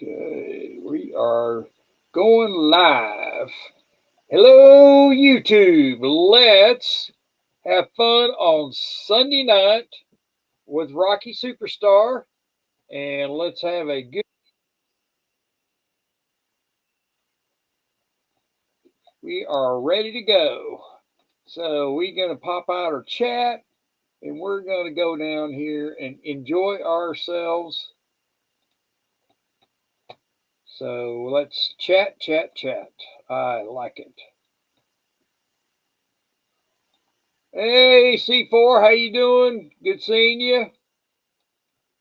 Okay, we are going live. Hello, YouTube. Let's have fun on Sunday night with Rocky Superstar, and let's have a good. We are ready to go. So we're going to pop out our chat, and we're going to go down here and enjoy ourselves. So let's chat. I like it. Hey, C4, how you doing? Good seeing you.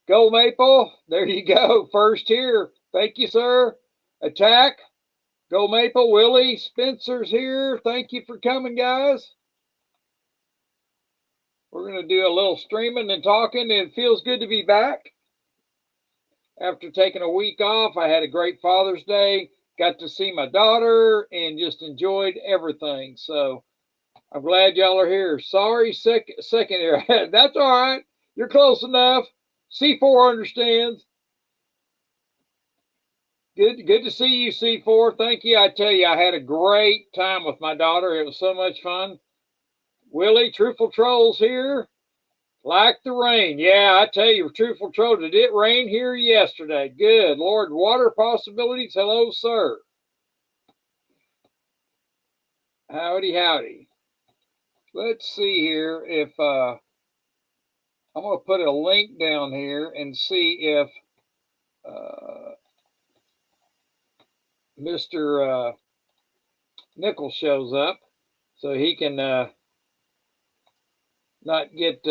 Go Maple. There you go. First here. Thank you, sir. Attack. Go Maple. Willie Spencer's here. Thank you for coming, guys. We're going to do a little streaming and talking. It feels good to be back. After taking a week off, I had a great Father's Day. Got to see my daughter and just enjoyed everything. So I'm glad y'all are here. Sorry, second here. That's all right. You're close enough. C4 understands. Good to see you, C4. Thank you. I tell you, I had a great time with my daughter. It was so much fun. Willie, Truthful Trolls here. Like the rain. Yeah, I tell you, Truthful Troll, did it rain here yesterday? Good. Lord, water possibilities. Hello, sir. Howdy. Let's see here if I'm going to put a link down here and see if Mr. Nichols shows up so he can not get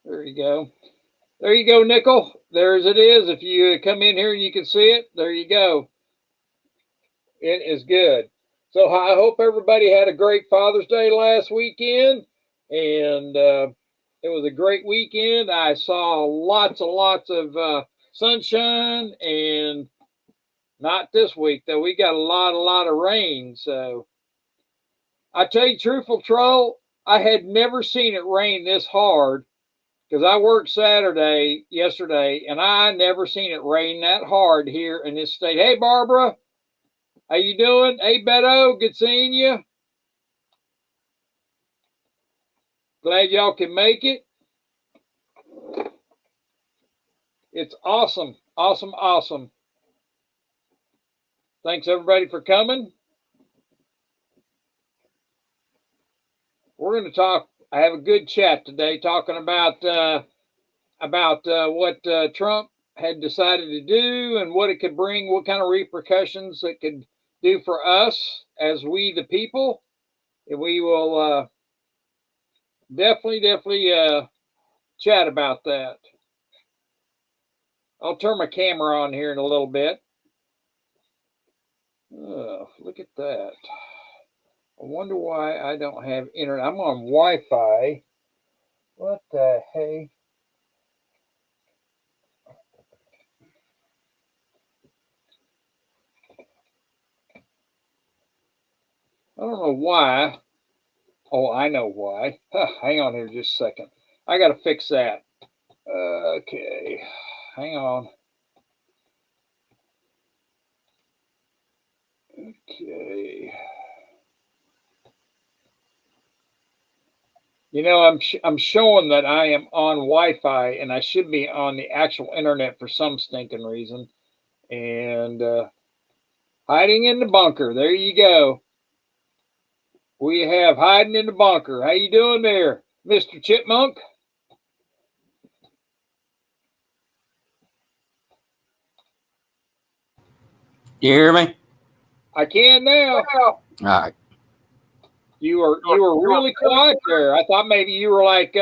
there you go, Nickel. There's it is. If you come in here and you can see it, there you go. It is good. So I hope everybody had a great Father's Day last weekend, and it was a great weekend. I saw lots of sunshine, and not this week though. We got a lot of rain. So I tell you, Truthful Troll, I had never seen it rain this hard because I worked yesterday, and I never seen it rain that hard here in this state. Hey, Barbara, how you doing? Hey, Beto, good seeing you. Glad y'all can make it. It's awesome. Thanks, everybody, for coming. We're going to talk. I have a good chat today talking about what Trump had decided to do and what it could bring, what kind of repercussions it could do for us as we the people. And we will definitely chat about that. I'll turn my camera on here in a little bit. Oh, look at that. I wonder why I don't have internet. I'm on Wi-Fi. What the hey? I don't know why. Oh, I know why. Hang on here just a second. I got to fix that. Okay. Hang on. Okay. You know, I'm showing that I am on Wi-Fi, and I should be on the actual internet for some stinking reason. And hiding in the bunker. There you go. We have hiding in the bunker. How you doing there, Mr. Chipmunk? You hear me? I can now. All right. You were really quiet there. I thought maybe you were like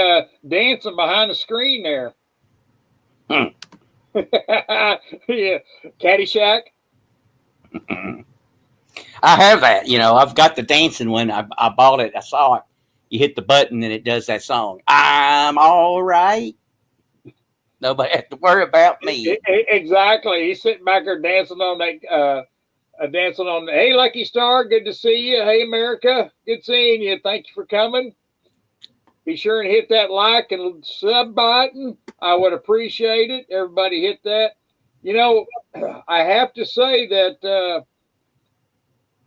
dancing behind the screen there. Yeah, Caddyshack. I have that. You know, I've got the dancing one. I bought it. I saw it. You hit the button and it does that song. I'm all right. Nobody has to worry about me. Exactly. He's sitting back there dancing on that. Hey, Lucky Star, good to see you. Hey, America, good seeing you. Thank you for coming. Be sure and hit that like and sub button. I would appreciate it. Everybody hit that. You know, I have to say that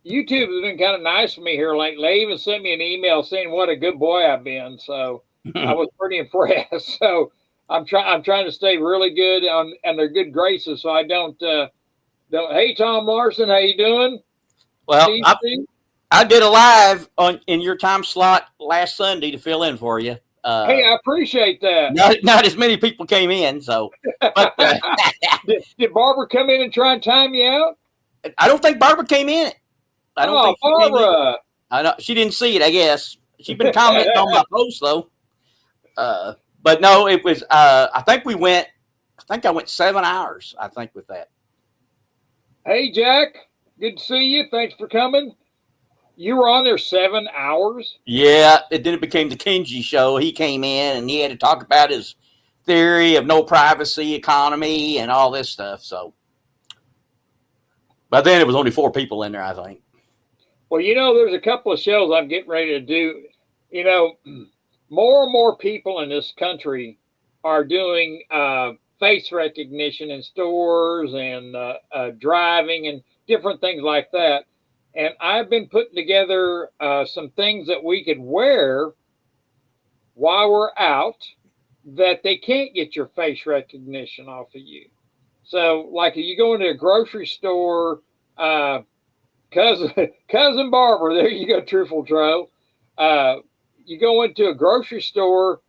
YouTube has been kind of nice to me here lately. They even sent me an email saying what a good boy I've been. So I was pretty impressed. So I'm trying to stay really good on their good graces, so I don't. Hey, Tom Larson, how you doing? Well, I did a live in your time slot last Sunday to fill in for you. Hey, I appreciate that. Not as many people came in, so. But, did Barbara come in and try and time you out? I don't think Barbara came in. I don't think Barbara. I know she didn't see it. I guess she's been commenting on my post though. But no, it was. I think I went 7 hours. I think with that. Hey, Jack. Good to see you. Thanks for coming. You were on there 7 hours? Yeah, then it became the Kenji show. He came in and he had to talk about his theory of no privacy economy and all this stuff. So, but then it was only 4 people in there, I think. Well, you know, there's a couple of shows I'm getting ready to do. You know, more and more people in this country are doing face recognition in stores and driving and different things like that. And I've been putting together some things that we could wear while we're out that they can't get your face recognition off of you. So, like, if you go into a grocery store, cousin Barbara, there you go, Truthful Tro. You go into a grocery store,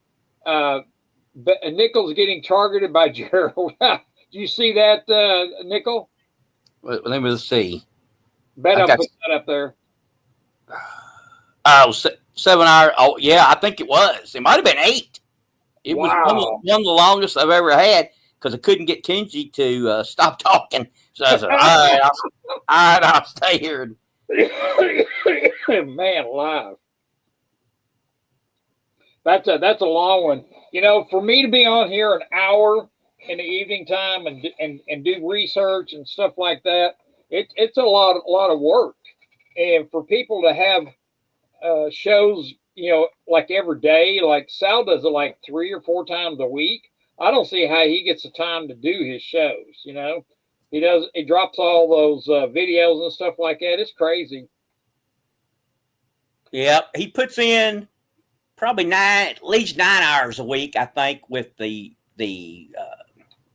Nickel's getting targeted by Gerald. Do you see that, Nickel? Let me see. Bet I'll put that up there. Oh, 7 hours. Oh, yeah, I think it was. It might have been 8. It was one of the longest I've ever had because I couldn't get Kenji to stop talking. So I said, all right, I'll stay here. Man alive. That's a long one. You know, for me to be on here an hour in the evening time and do research and stuff like that, it's a lot of work. And for people to have shows, you know, like every day, like Sal does it like 3 or 4 times a week. I don't see how he gets the time to do his shows. You know, he drops all those videos and stuff like that. It's crazy. Yeah, he puts in probably at least 9 hours a week, I think, with the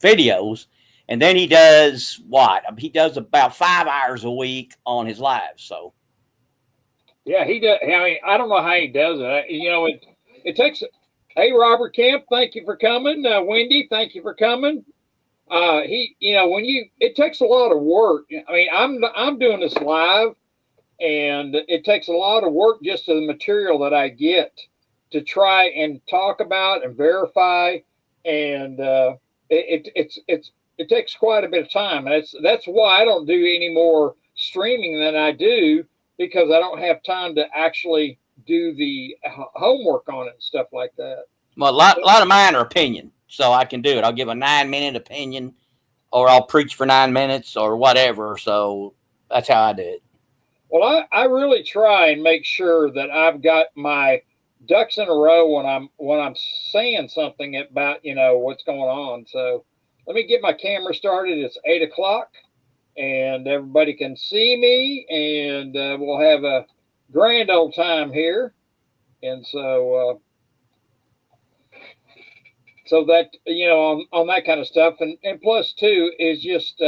videos. And then he does what? He does about 5 hours a week on his live. So, yeah, he does. I mean, I don't know how he does it. You know, it takes. Hey, Robert Kemp, thank you for coming. Wendy, thank you for coming. You know, it takes a lot of work. I mean, I'm doing this live, and it takes a lot of work just to the material that I get to try and talk about and verify, and it takes quite a bit of time. And that's why I don't do any more streaming than I do, because I don't have time to actually do the homework on it and stuff like that. Well, a lot of mine are opinion, so I can do it. I'll give a 9-minute opinion, or I'll preach for 9 minutes or whatever. So that's how I do it. Well, I really try and make sure that I've got my ducks in a row when I'm saying something about, you know, what's going on. So let me get my camera started. It's 8 o'clock, and everybody can see me, and we'll have a grand old time here. And so that, you know, on that kind of stuff, and plus too is just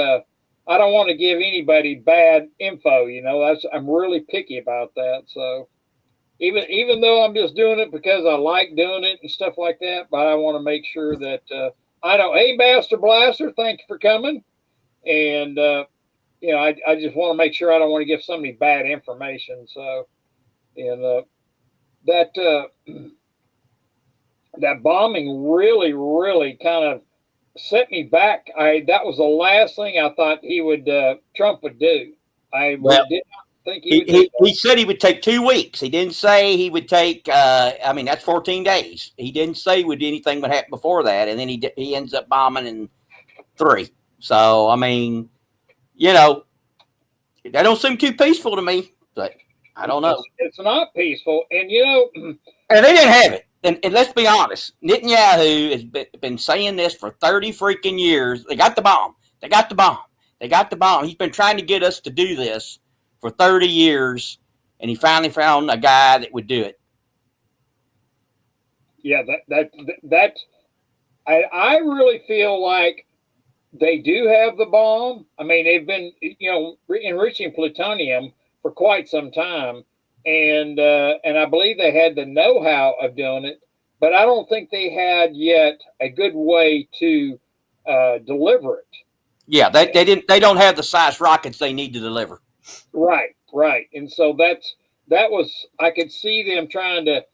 I don't want to give anybody bad info. You know, I'm really picky about that. So even though I'm just doing it because I like doing it and stuff like that, but I want to make sure that I don't. Hey, Master Blaster, thank you for coming. And you know, I just want to make sure I don't want to give somebody bad information. So, and that bombing really kind of set me back. That was the last thing I thought Trump would do. I did not think he said he would take 2 weeks. He didn't say he would take. I mean, that's 14 days. He didn't say anything would happen before that, and then he ends up bombing in 3. So I mean, you know, that don't seem too peaceful to me. But I don't know. It's not peaceful, and you know, and they didn't have it. and let's be honest, Netanyahu has been saying this for 30 freaking years. They got the bomb. They got the bomb. They got the bomb. He's been trying to get us to do this for 30 years, and he finally found a guy that would do it. Yeah, I really feel like they do have the bomb. I mean, they've been, enriching plutonium for quite some time, and I believe they had the know-how of doing it, but I don't think they had yet a good way to deliver it. Yeah, they don't have the size rockets they need to deliver. Right, and so I could see them trying to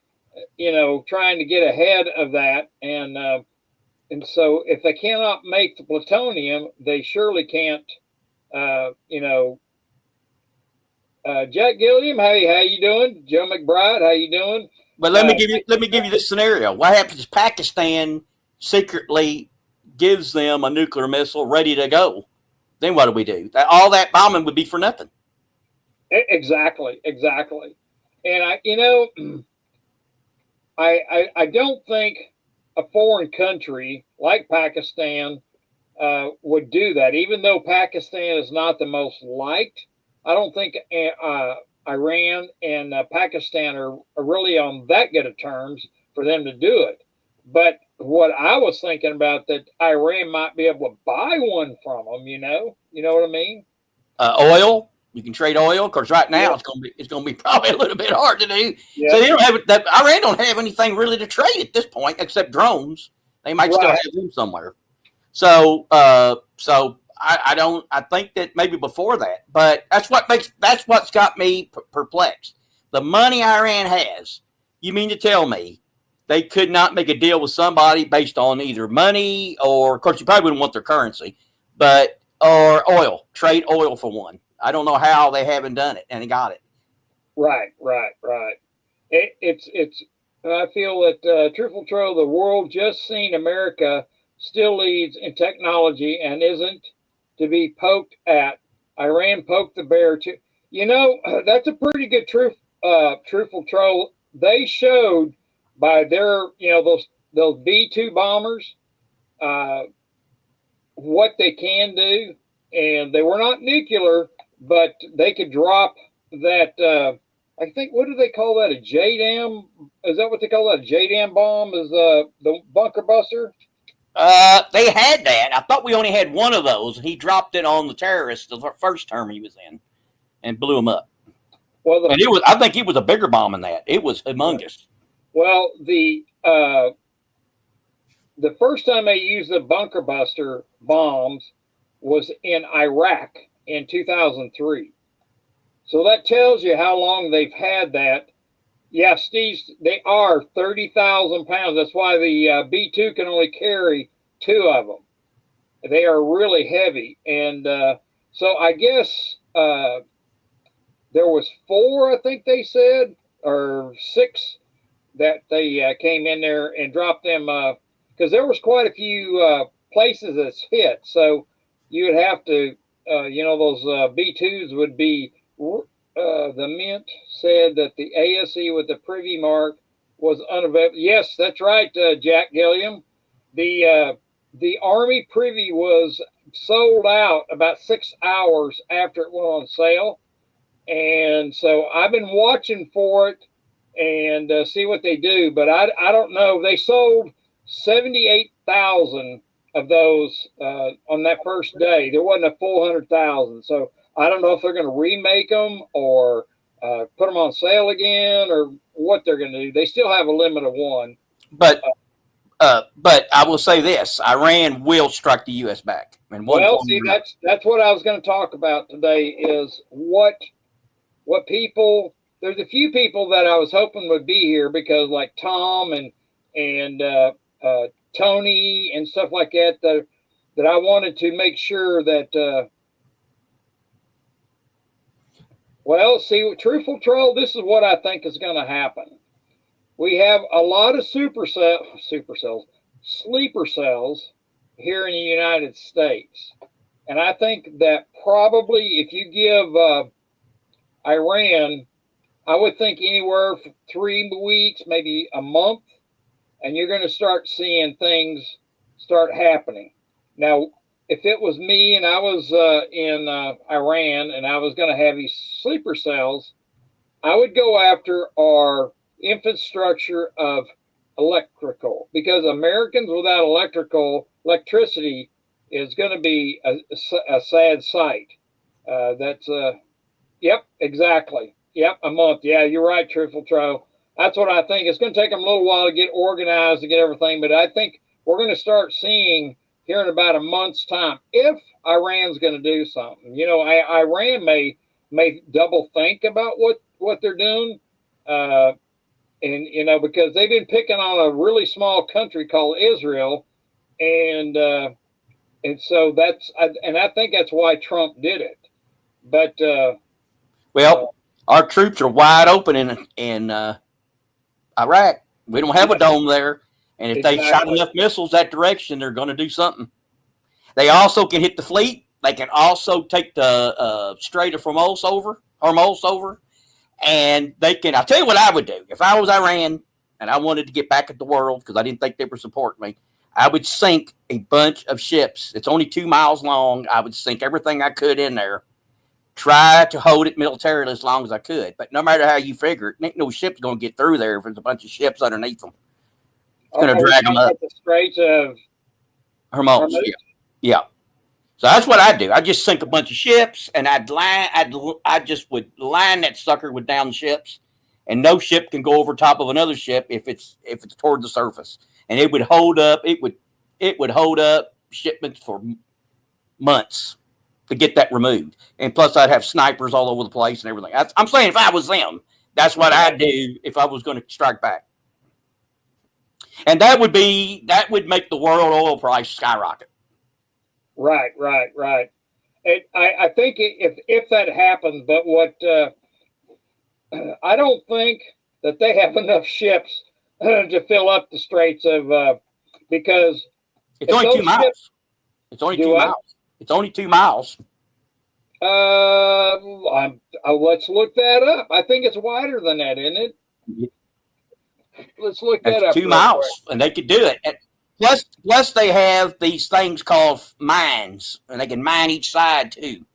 get ahead of that, and so if they cannot make the plutonium, they surely can't. Jack Gilliam, hey, how you doing? Joe McBride, how you doing? But let me give you this scenario. What happens is Pakistan secretly gives them a nuclear missile ready to go. Then what do we do? All that bombing would be for nothing. Exactly. And I don't think a foreign country like Pakistan would do that. Even though Pakistan is not the most liked, I don't think Iran and Pakistan are really on that good of terms for them to do it. But what I was thinking about, that Iran might be able to buy one from them. You know what I mean? Oil. You can trade oil. Of course, right now it's going to be probably a little bit hard to do. Yeah. So they don't have Iran don't have anything really to trade at this point except drones. They might still have them somewhere. So I think that maybe before that, but that's what's got me perplexed. The money Iran has. You mean to tell me they could not make a deal with somebody based on either money or, of course, you probably wouldn't want their currency, or oil, trade oil for one. I don't know how they haven't done it, and they got it. Right. I feel that Truthful Troll, the world just seen America still leads in technology and isn't to be poked at. Iran poked the bear too. That's a pretty good Truthful Troll. They showed by their, those B-2 bombers, what they can do, and they were not nuclear, but they could drop that. I think, what do they call that? A JDAM? Is that what they call that? A JDAM bomb? Is the bunker buster? They had that. I thought we only had one of those. He dropped it on the terrorists the first term he was in, and blew them up. Well, I think it was a bigger bomb than that. It was humongous. Well, the first time they used the bunker buster bombs was in Iraq in 2003. So that tells you how long they've had that. Yeah, Steve, they are 30,000 pounds. That's why the B-2 can only carry 2 of them. They are really heavy. And so I guess there was 4, I think they said, or 6 that they came in there and dropped them, because there was quite a few places that's hit. So you would have to, those B-2s would be, the Mint said that the ASE with the Privy mark was unavailable. Yes, that's right, Jack Gilliam. The Army Privy was sold out about 6 hours after it went on sale. And so I've been watching for it and see what they do. But I don't know. They sold 78,000 of those on that first day. There wasn't a full 100,000. So I don't know if they're going to remake them or put them on sale again or what they're going to do. They still have a limit of 1. But I will say this: Iran will strike the U.S. back. That's what I was going to talk about today. Is what people. There's a few people that I was hoping would be here because, like Tom and Tony and stuff like that I wanted to make sure that. Truthful Troll, this is what I think is going to happen. We have a lot of sleeper cells here in the United States. And I think that probably if you give Iran, I would think anywhere from 3 weeks, maybe a month and you're going to start seeing things start happening. Now, if it was me and I was in Iran and I was going to have these sleeper cells, I would go after our infrastructure of electrical, because Americans without electricity is going to be a sad sight. That's yep, exactly. Yep, a month. Yeah, you're right, Truthful Tro. That's what I think. It's going to take them a little while to get organized, to get everything, but I think we're going to start seeing here in about a month's time if Iran's going to do something. You know, Iran may double think about what they're doing, and you know, because they've been picking on a really small country called Israel, and so I think that's why Trump did it. But well, our troops are wide open in Iraq. We don't have a dome there, and if they shot enough missiles that direction, they're going to do something. They also can hit the fleet. They can also take the Strait of Hormuz over, and they can. I'll tell you what I would do if I was Iran and I wanted to get back at the world because I didn't think they were supporting me. I would sink a bunch of ships. It's only 2 miles long. I would sink everything I could in there. Try to hold it militarily as long as I could. But no matter how you figure it, ain't no ship's going to get through there if there's a bunch of ships underneath them. It's going to drag them up. The Straits of Hormuz. Yeah. So that's what I'd do. I'd just sink a bunch of ships, and I just would line that sucker with down ships, and no ship can go over top of another ship if it's toward the surface, and it would hold up. It would hold up shipments for months to get that removed. And plus, I'd have snipers all over the place and everything. I'm saying if I was them, that's what I'd do if I was going to strike back. And that would make the world oil price skyrocket. Right. I think if that happens, but what I don't think that they have enough ships to fill up the Straits of because it's only 2 miles. It's only 2 miles. It's only 2 miles. Let's look that up. I think it's wider than that, isn't it? Let's look that up. 2 miles, and they could do it. Plus, they have these things called mines, and they can mine each side too.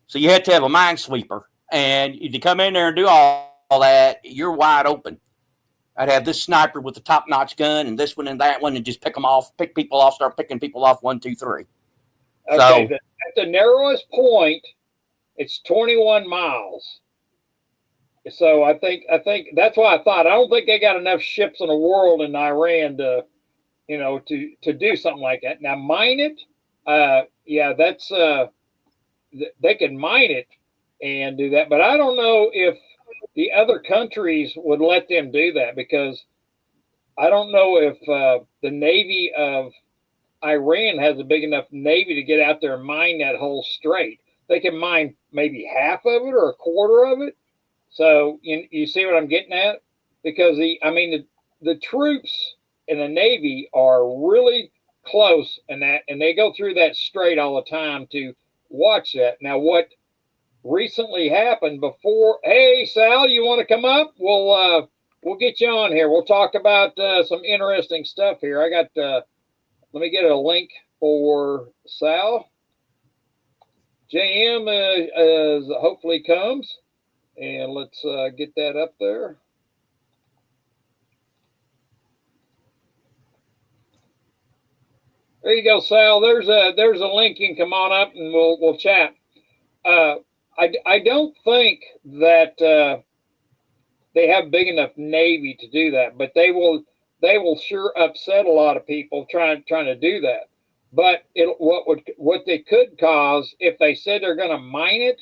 So you have to have a mine sweeper, and if you come in there and do all that, you're wide open. I'd have this sniper with the top-notch gun, and this one and that one, and just pick people off, start picking people off 1, 2, 3. Okay, so, at the narrowest point, it's 21 miles. So I think that's why I thought I don't think they got enough ships in the world in Iran to do something like that. Now mine it, yeah, that's they can mine it and do that, but I don't know if the other countries would let them do that, because I don't know if the Navy of Iran has a big enough Navy to get out there and mine that whole strait. They can mine maybe half of it or a quarter of it. So you see what I'm getting at? Because the troops in the Navy are really close, and they go through that strait all the time to watch that. Now, what recently happened before? Hey, Sal, you want to come up? We'll get you on here. We'll talk about some interesting stuff here. I got. Let me get a link for Sal. JM hopefully comes, and let's get that up there. There you go, Sal. There's a link. You can come on up and we'll chat. I don't think that they have big enough Navy to do that, but they will sure upset a lot of people trying to do that. But what they could cause if they said they're going to mine it,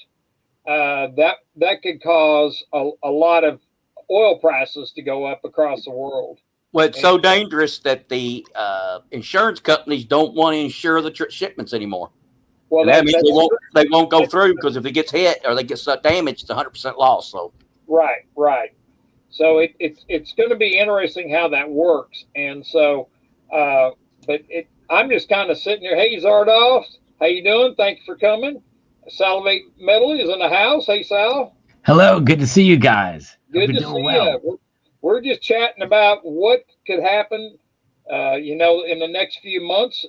that could cause a lot of oil prices to go up across the world. Well, it's so dangerous that the insurance companies don't want to insure the shipments anymore. Well, that means they won't go through, because if it gets hit or they get damaged, it's 100% loss. So right. So it's going to be interesting how that works. And so, I'm just kind of sitting here. Hey, Zardoff, how you doing? Thank you for coming. Salivate Metal is in the house. Hey, Sal. Hello. Good to see you guys. Good to see you. we're just chatting about what could happen, in the next few months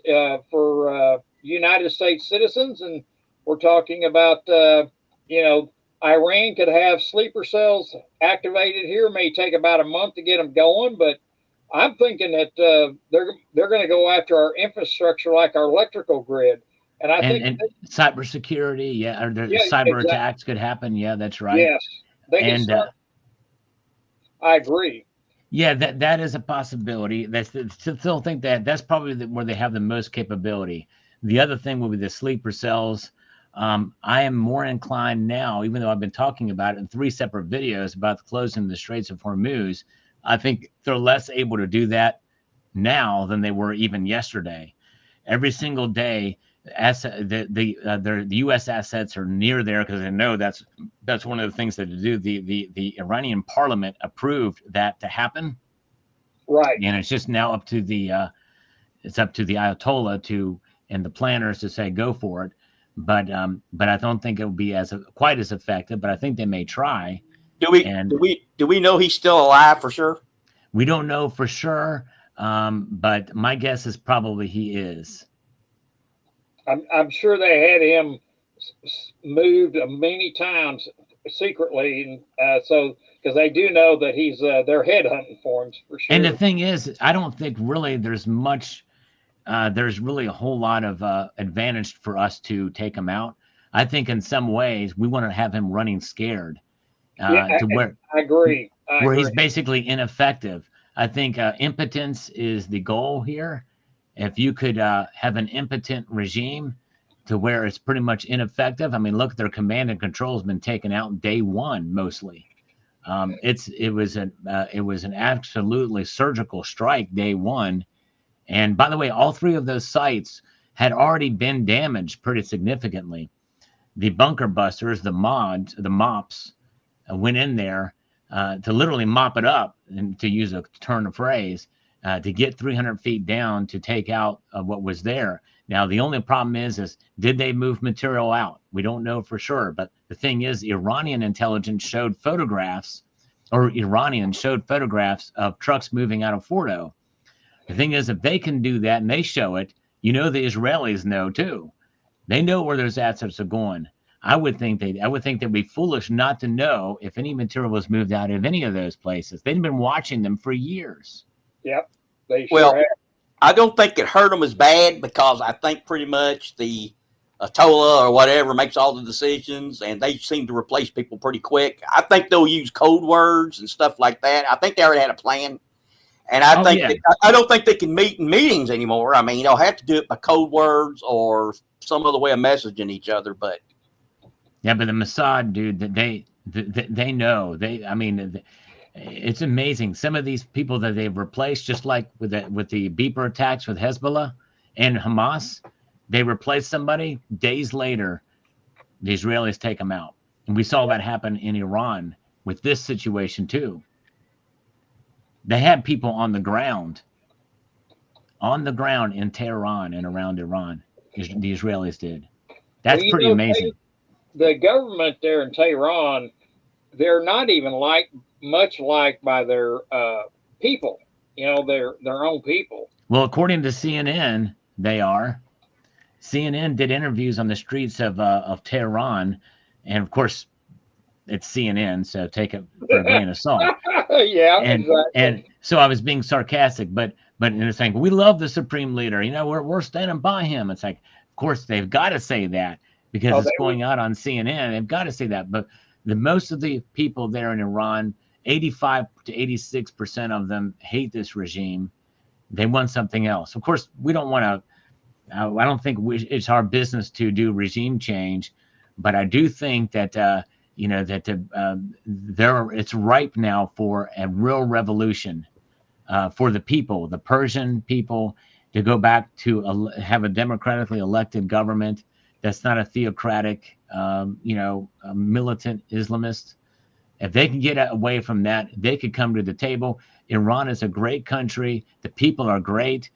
for United States citizens, and we're talking about, Iran could have sleeper cells activated here. May take about a month to get them going, but I'm thinking that they're going to go after our infrastructure, like our electrical grid, and I think And cybersecurity, yeah, or the yeah, cyber exactly. attacks could happen. Yeah, that's right. Yes, they can And start. I agree. yeah, that is a possibility. Still think that's probably where they have the most capability. The other thing will be the sleeper cells. I am more inclined now, even though I've been talking about it in 3 separate videos about closing the Straits of Hormuz. I think they're less able to do that now than they were even yesterday. Every single day, the U.S. assets are near there because they know that's one of the things that to do. The Iranian parliament approved that to happen, Right. and it's just now up to the Ayatollah and the planners to say go for it. But I don't think it will be quite as effective. But I think they may try. Do we know he's still alive for sure? We don't know for sure, but my guess is probably he is. I'm sure they had him moved many times secretly, and so because they do know that he's they're headhunting for him for sure. And the thing is, I don't think really there's much. There's really a whole lot of advantage for us to take him out. I think in some ways we want to have him running scared to where I agree. He's basically ineffective. I think impotence is the goal here. If you could have an impotent regime to where it's pretty much ineffective. I mean, look, their command and control has been taken out day one mostly. It was an absolutely surgical strike day one. And by the way, all 3 of those sites had already been damaged pretty significantly. The bunker busters, the mops, went in there to literally mop it up, and to use a turn of phrase, to get 300 feet down to take out what was there. Now, the only problem is did they move material out? We don't know for sure. But the thing is, Iranians showed photographs of trucks moving out of Fordo. The thing is, if they can do that and they show it, the Israelis know too. They know where those assets are going. I would think they'd be foolish not to know if any material was moved out of any of those places. They've been watching them for years. Yep. They sure have. I don't think it hurt them as bad because I think pretty much the Ayatollah or whatever makes all the decisions, and they seem to replace people pretty quick. I think they'll use code words and stuff like that. I think they already had a plan. And I don't think they can meet in meetings anymore. I mean, they'll have to do it by code words or some other way of messaging each other. But yeah, but the Mossad, dude, they know. It's amazing. Some of these people that they've replaced, just like with the beeper attacks with Hezbollah and Hamas, they replace somebody. Days later, the Israelis take them out, and we saw that happen in Iran with this situation too. They had people on the ground in Tehran and around Iran. The Israelis did. That's pretty amazing. The government there in Tehran, they're not even much liked by their people. Their own people. Well, according to CNN, they are. CNN did interviews on the streets of Tehran, and of course, it's CNN, so take it for a grain of salt. Yeah, exactly. And so I was being sarcastic, but it's like, we love the supreme leader. We're standing by him. It's like, of course, they've got to say that because it's going out on CNN. They've got to say that. But most of the people there in Iran, 85 to 86% of them hate this regime. They want something else. Of course, we don't want to. I don't think it's our business to do regime change, but I do think that it's ripe now for a real revolution for the people, the Persian people, to go back to have a democratically elected government that's not a theocratic, militant Islamist. If they can get away from that, they could come to the table. Iran is a great country. The people are great.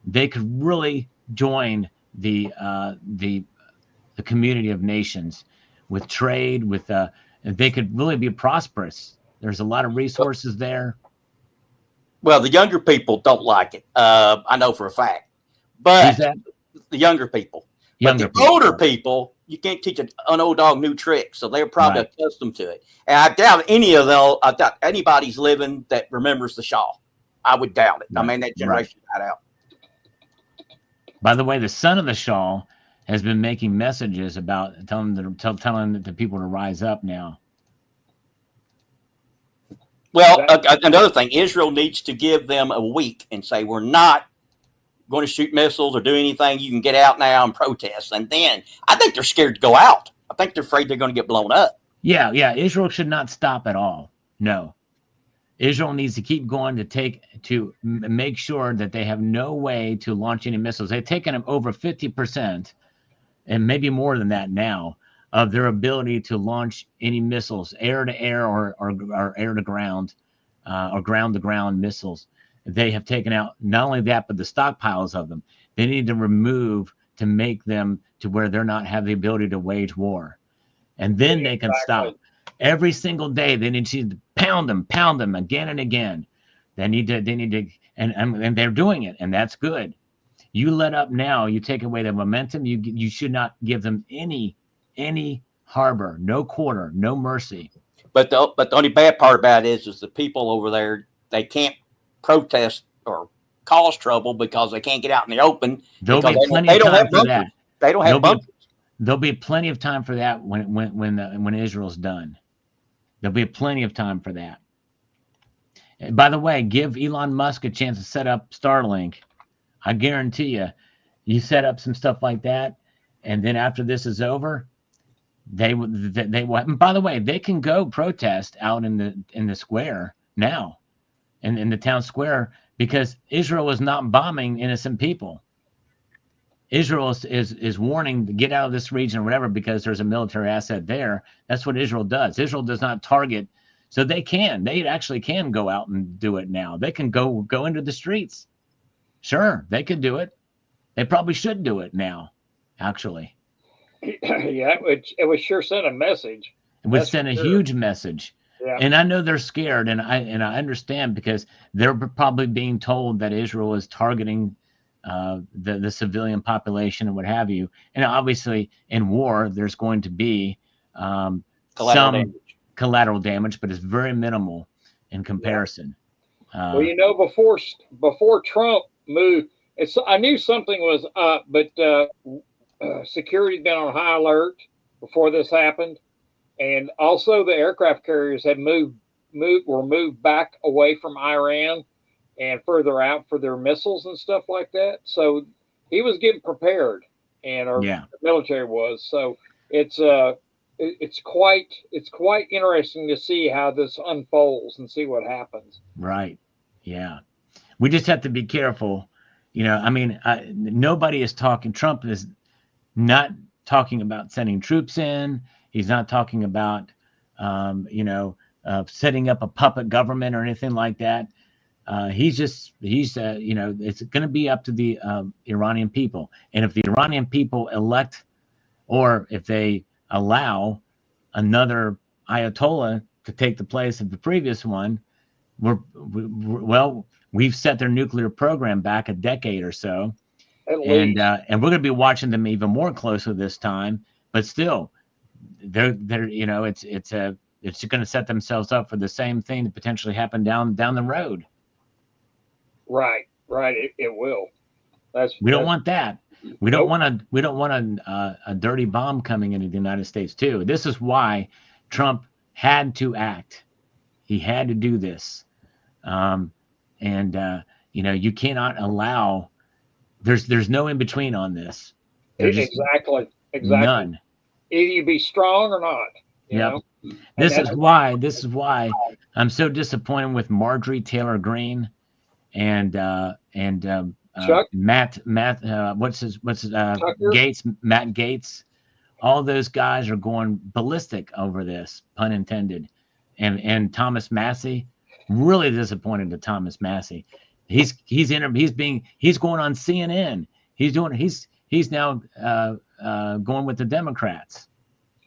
They could really join the community of nations with trade, they could really be prosperous. There's a lot of resources there. Well, the younger people don't like it. I know for a fact. Who's But that? the younger people. Younger But the older people. people, you can't teach an old dog new tricks, so they're probably Right. accustomed to it. And I doubt any of them. I doubt anybody's living that remembers the Shaw. I would doubt it. I Right, mean, that right. generation died out. By the way, the son of the Shaw has been making messages about telling the people to rise up now. Well, another thing, Israel needs to give them a week and say, we're not going to shoot missiles or do anything. You can get out now and protest. And then I think they're scared to go out. I think they're afraid they're going to get blown up. Yeah. Israel should not stop at all. No. Israel needs to keep going to make sure that they have no way to launch any missiles. They've taken them over 50%, and maybe more than that now, of their ability to launch any missiles, air to air or air to ground, or ground to ground missiles. They have taken out not only that, but the stockpiles of them. They need to remove to make them to where they're not have the ability to wage war, and then they can stop. Every single day, they need to pound them again and again. They need to, and they're doing it, and that's good. You let up now, you take away the momentum. You should not give them any harbor, no quarter, no mercy. But the only bad part about it is the people over there, they can't protest or cause trouble because they can't get out in the open. There'll be plenty of time for that. They don't have bunkers. There'll be plenty of time for that when Israel's done. There'll be plenty of time for that. And by the way, give Elon Musk a chance to set up Starlink. I guarantee you set up some stuff like that, and then after this is over, they will. And by the way, they can go protest out in the square now, in the town square, because Israel is not bombing innocent people. Israel is warning to get out of this region or whatever because there's a military asset there. That's what Israel does. Israel does not target, so they actually can go out and do it now. They can go into the streets. Sure, they could do it. They probably should do it now, actually. Yeah, it would sure send a message. It would send a huge message. Yeah. And I know they're scared, and I understand, because they're probably being told that Israel is targeting the civilian population and what have you. And obviously in war, there's going to be collateral damage, but it's very minimal in comparison. Yeah. Well, before Trump moved, I knew something was up, but security's been on high alert before this happened. And also the aircraft carriers had were moved back away from Iran and further out for their missiles and stuff like that. So he was getting prepared, and the military was. So it's quite interesting to see how this unfolds and see what happens. Right. Yeah. We just have to be careful. I mean, nobody is talking. Trump is not talking about sending troops in. He's not talking about, setting up a puppet government or anything like that. It's going to be up to the Iranian people. And if the Iranian people elect, or if they allow another Ayatollah to take the place of the previous one, we've set their nuclear program back a decade or so. And we're going to be watching them even more closely this time. But still, they're it's going to set themselves up for the same thing to potentially happen down the road. Right. It will. We don't want that. We don't want a dirty bomb coming into the United States too. This is why Trump had to act. He had to do this. You cannot allow. There's no in between on this. Exactly. None. Either you be strong or not. Yep. This is why I'm so disappointed with Marjorie Taylor Greene and Matt Gaetz. All those guys are going ballistic over this, pun intended. And Thomas Massie, really disappointed to Thomas Massie. He's going on CNN. He's now going with the Democrats.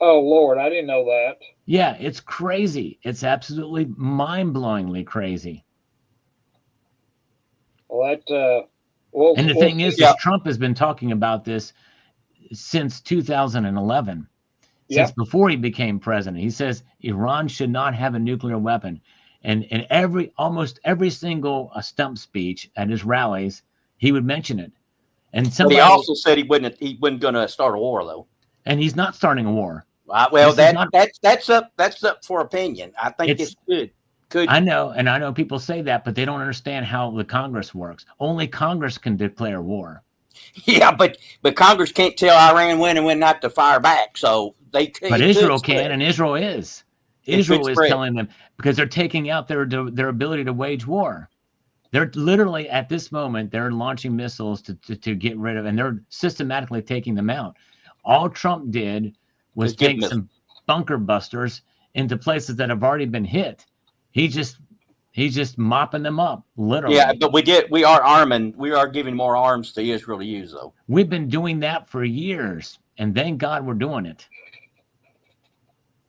Oh Lord, I didn't know that. Yeah, it's crazy. It's absolutely mind-blowingly crazy. Well, that well, And the well, thing is, yeah. Trump has been talking about this since 2011, Yeah. since before he became president. He says Iran should not have a nuclear weapon. And in almost every single stump speech at his rallies, he would mention it. And But somebody, he also said he wasn't going to start a war, though. and he's not starting a war. Well, This is not- that's up for opinion. I think it's good. I know people say that, but they don't understand how the Congress works. Only Congress can declare war. Yeah, but Congress can't tell Iran when and when not to fire back. So they could. But Israel can, and Israel is. Israel is spread. telling them, because they're taking out their ability to wage war. They're literally at this moment, they're launching missiles to get rid of, and they're systematically taking them out. All Trump did was take some bunker busters into places that have already been hit. He's just mopping them up, literally. Yeah, but we are giving more arms to Israel to use, though. We've been doing that for years, and thank God we're doing it.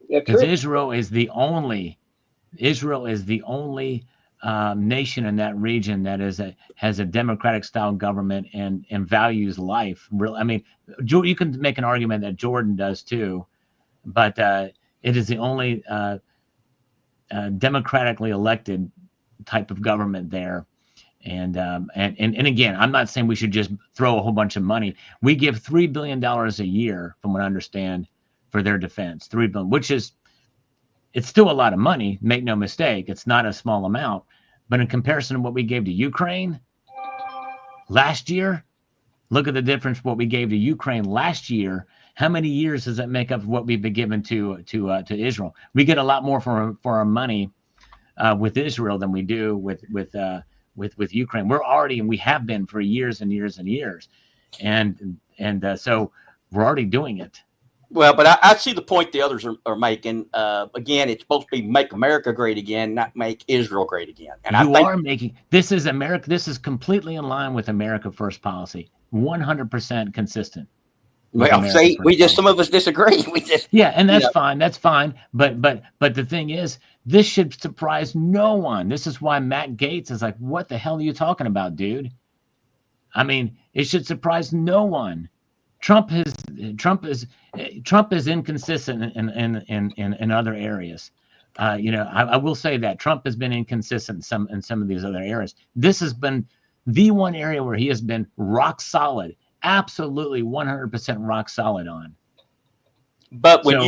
Because Israel is the only nation in that region that has a democratic style government and values life. I mean, you can make an argument that Jordan does too, but it is the only democratically elected type of government there. And again, I'm not saying we should just throw a whole bunch of money. We give $3 billion a year, from what I understand, for their defense. $3 billion, which is, it's still a lot of money. Make no mistake, it's not a small amount. But in comparison to what we gave to Ukraine last year, look at the difference. What we gave to Ukraine last year. How many years does that make up of what we've been given to Israel? We get a lot more for our money with Israel than we do with Ukraine. We're already, and we have been for years and years and years, and so we're already doing it. Well, but I see the point the others are making. Again, it's supposed to be make America great again, not make Israel great again. And This is America. This is completely in line with America First policy, 100% consistent. Well, see, some of us disagree. And that's fine. That's fine. But the thing is, this should surprise no one. This is why Matt Gaetz is like, "What the hell are you talking about, dude?" I mean, it should surprise no one. Trump is inconsistent in other areas. I will say that Trump has been inconsistent in some of these other areas. This has been the one area where he has been rock solid. Absolutely 100% rock solid on. But when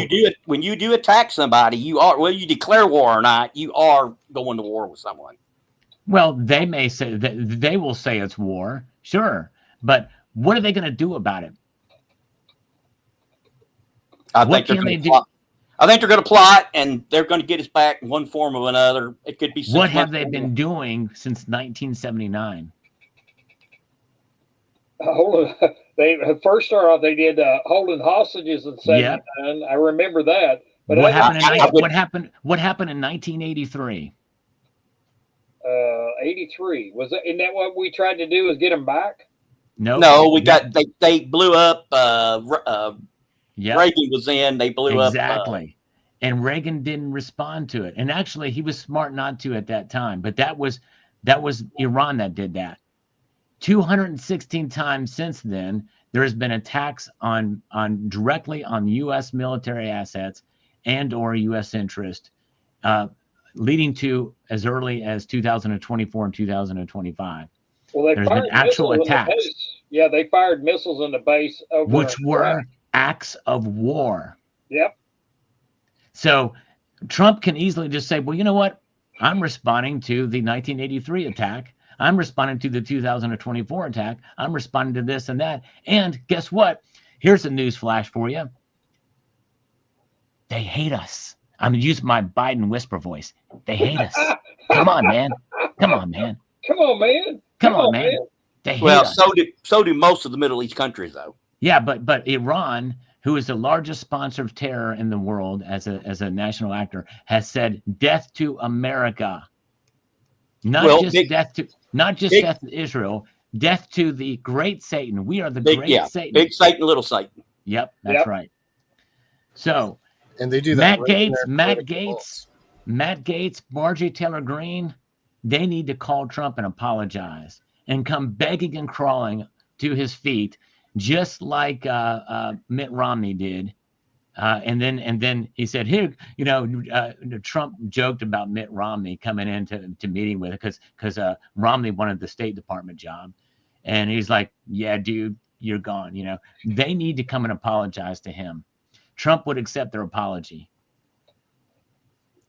you do attack somebody, you are, whether you declare war or not, you are going to war with someone. Well, they may say that they will say it's war, sure, but what are they going to do about it? I think they're going to plot, and they're going to get us back in one form or another. It could be. What have they been doing since 1979? They first started off. They did holding hostages in 79. Yep. I remember that. But what happened in 1983? 83 was that? Isn't that what we tried to do? Is get them back? No, we got they blew up. Reagan was in. They blew up exactly, and Reagan didn't respond to it. And actually, he was smart not to at that time. But that was Iran that did that. 216 times since then, there has been attacks on directly on U.S. military assets and or U.S. interest, leading to as early as 2024 and 2025. Well, there's been actual attacks. Yeah, they fired missiles in the base, which were acts of war. Yep. So Trump can easily just say, well, you know what? I'm responding to the 1983 attack. I'm responding to the 2024 attack. I'm responding to this and that. And guess what? Here's a news flash for you. They hate us. I'm going to use my Biden whisper voice. They hate us. Come on, man. Come on, man. Come on, man. Come on, man. They hate us. So do most of the Middle East countries, though. Yeah, but Iran, who is the largest sponsor of terror in the world as a national actor, has said death to America. Not just death to Israel, death to the great Satan. We are the great Satan. Big Satan, little Satan. Yep, that's right. So, and they do that. Matt Gaetz, Marjorie Taylor Greene, they need to call Trump and apologize. and come begging and crawling to his feet, just like Mitt Romney did. And then he said, here, Trump joked about Mitt Romney coming into meeting with it because Romney wanted the State Department job. And he's like, yeah, dude, you're gone. They need to come and apologize to him. Trump would accept their apology.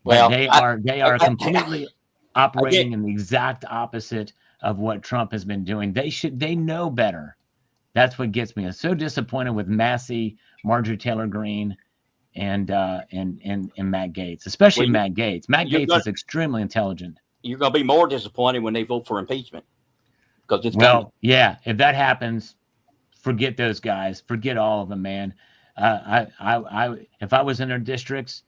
Well, But they are completely operating in the exact opposite of what Trump has been doing. They know better. That's what gets me. I'm so disappointed with Massey, Marjorie Taylor Greene, and Matt Gaetz, especially Matt Gaetz. Matt Gaetz is extremely intelligent. You're going to be more disappointed when they vote for impeachment, because it's yeah. If that happens, forget those guys. Forget all of them, man. If I was in their districts,